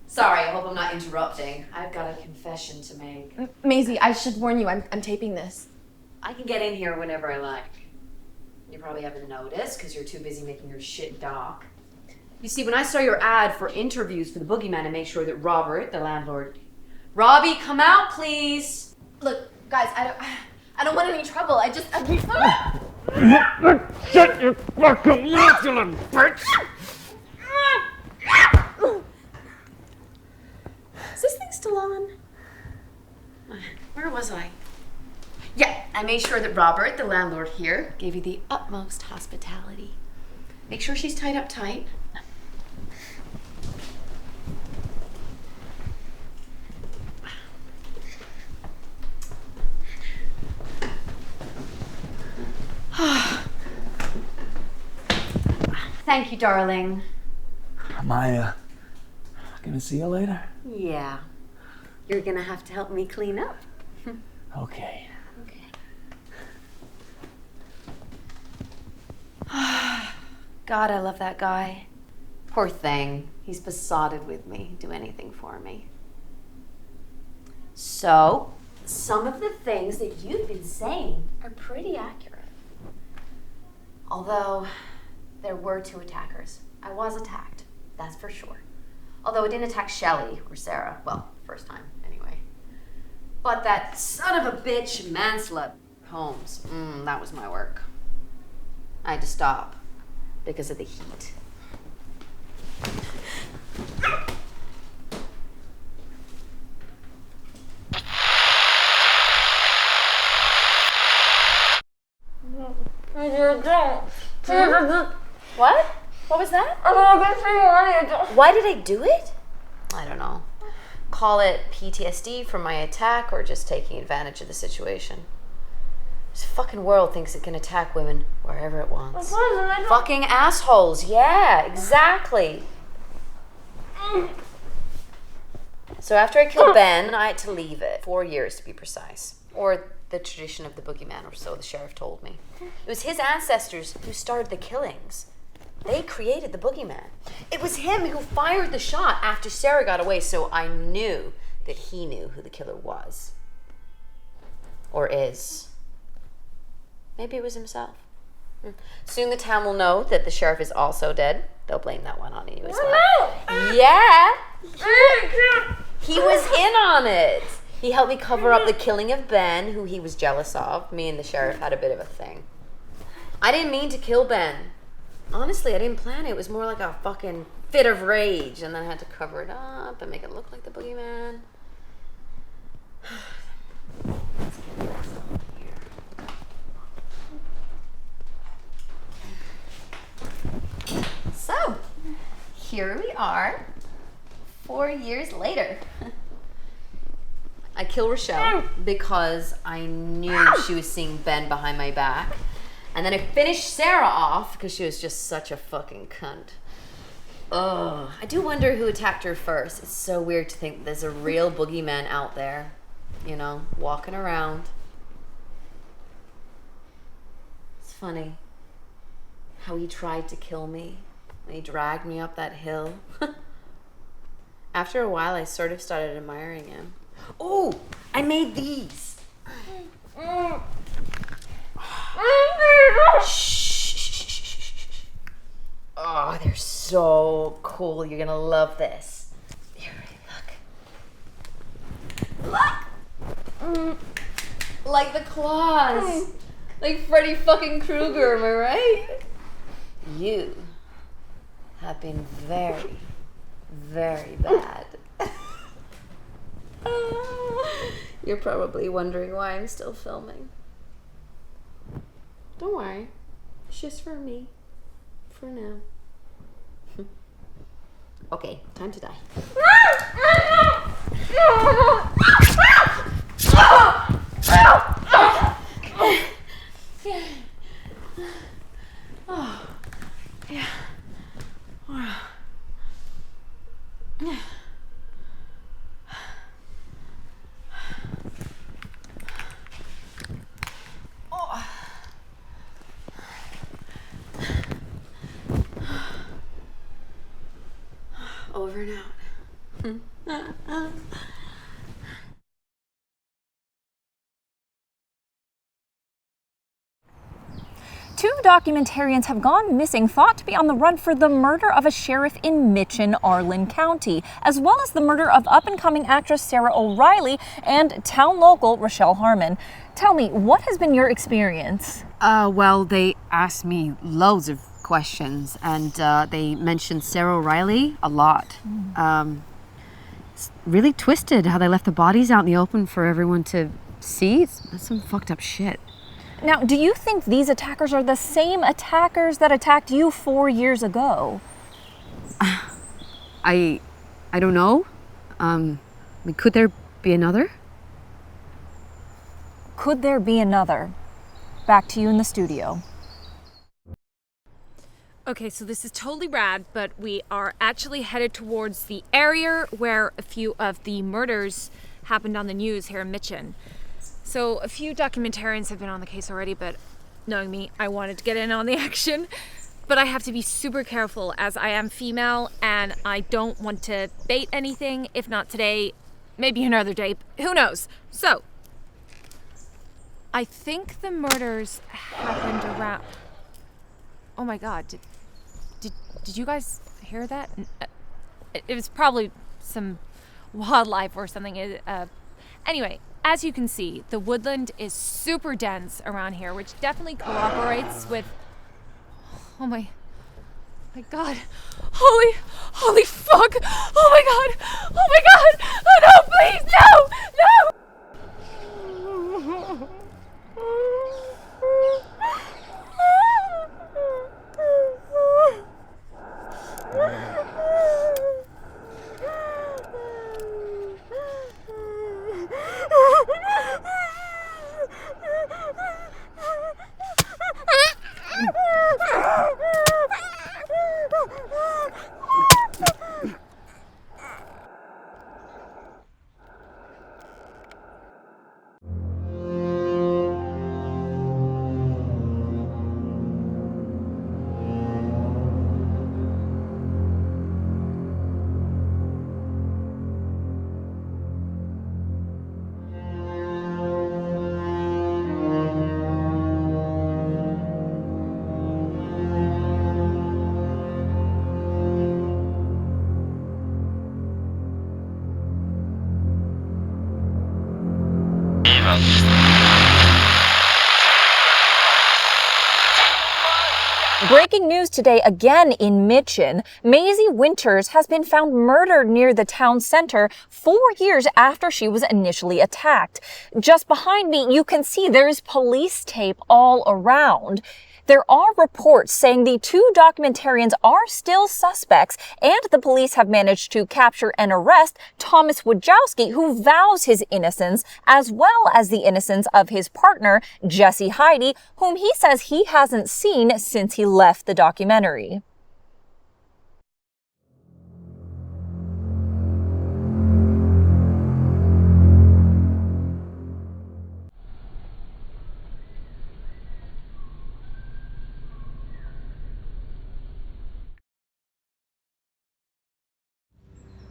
Sorry, I hope I'm not interrupting. I've got a confession to make. Maisy, I should warn you, I'm taping this. I can get in here whenever I like. You probably haven't noticed because you're too busy making your shit doc. You see, when I saw your ad for interviews for the boogeyman, I made sure that Robert, the landlord... Robbie, come out, please! Look, guys, I don't want any trouble. Shut your fucking mouth, you little bitch! Is this thing still on? Where was I? Yeah, I made sure that Robert, the landlord here, gave you the utmost hospitality. Make sure she's tied up tight. Thank you, darling. Am I gonna see you later? Yeah. You're gonna have to help me clean up. Okay. God, I love that guy. Poor thing. He's besotted with me. Do anything for me. So, some of the things that you've been saying are pretty accurate. Although, there were 2 attackers. I was attacked, that's for sure. Although I didn't attack Shelley or Sarah. Well, first time, anyway. But that son of a bitch, Manslut Holmes, that was my work. I had to stop because of the heat. What? What was that? Why did I do it? I don't know. Call it PTSD from my attack or just taking advantage of the situation. This fucking world thinks it can attack women wherever it wants. Fucking assholes, yeah, exactly. So after I killed Ben, I had to leave it. 4 years to be precise. Or the tradition of the boogeyman, or so the sheriff told me. It was his ancestors who started the killings. They created the boogeyman. It was him who fired the shot after Sarah got away, so I knew that he knew who the killer was. Or is. Maybe it was himself. Soon the town will know that the sheriff is also dead. They'll blame that one on you as well. Yeah. He was in on it. He helped me cover up the killing of Ben, who he was jealous of. Me and the sheriff had a bit of a thing. I didn't mean to kill Ben. Honestly, I didn't plan it. It was more like a fucking fit of rage, and then I had to cover it up and make it look like the boogeyman. So, here we are, 4 years later. I killed Rochelle because I knew she was seeing Ben behind my back. And then I finished Sarah off because she was just such a fucking cunt. Ugh. I do wonder who attacked her first. It's so weird to think there's a real boogeyman out there, you know, walking around. It's funny how he tried to kill me when he dragged me up that hill. After a while, I sort of started admiring him. Oh, I made these. Shh. Oh, they're so cool. You're gonna love this. Here, look. Like the claws. Like Freddy fucking Krueger, am I right? You have been very, very bad. You're probably wondering why I'm still filming. Don't worry. It's just for me. For now. Okay, time to die. Over and out. 2 documentarians have gone missing, thought to be on the run for the murder of a sheriff in Mitchin, Arlen County, as well as the murder of up-and-coming actress Sarah O'Reilly and town local Rochelle Harmon. Tell me, what has been your experience? Well, they asked me loads of questions, and they mentioned Sarah O'Reilly a lot. It's really twisted how they left the bodies out in the open for everyone to see. That's some fucked up shit. Now, do you think these attackers are the same attackers that attacked you 4 years ago? I don't know. Could there be another? Could there be another? Back to you in the studio. Okay, so this is totally rad, but we are actually headed towards the area where a few of the murders happened on the news here in Mitchin. So a few documentarians have been on the case already, but knowing me, I wanted to get in on the action. But I have to be super careful as I am female and I don't want to bait anything. If not today, maybe another day, who knows? So, I think the murders happened around... Oh my God, did you guys hear that? It was probably some wildlife or something. Anyway, as you can see, the woodland is super dense around here, which definitely corroborates with... Oh my God. Holy fuck. Oh my God. Oh no, please, no. Breaking news today again in Mitchin. Maisy Winters has been found murdered near the town center 4 years after she was initially attacked. Just behind me, you can see there's police tape all around. There are reports saying the two documentarians are still suspects, and the police have managed to capture and arrest Thomas Wojcicki, who vows his innocence, as well as the innocence of his partner, Jesse Heidi, whom he says he hasn't seen since he left the documentary.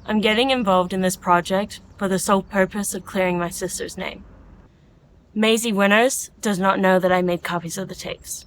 I'm getting involved in this project for the sole purpose of clearing my sister's name. Maisy Winters does not know that I made copies of the tapes.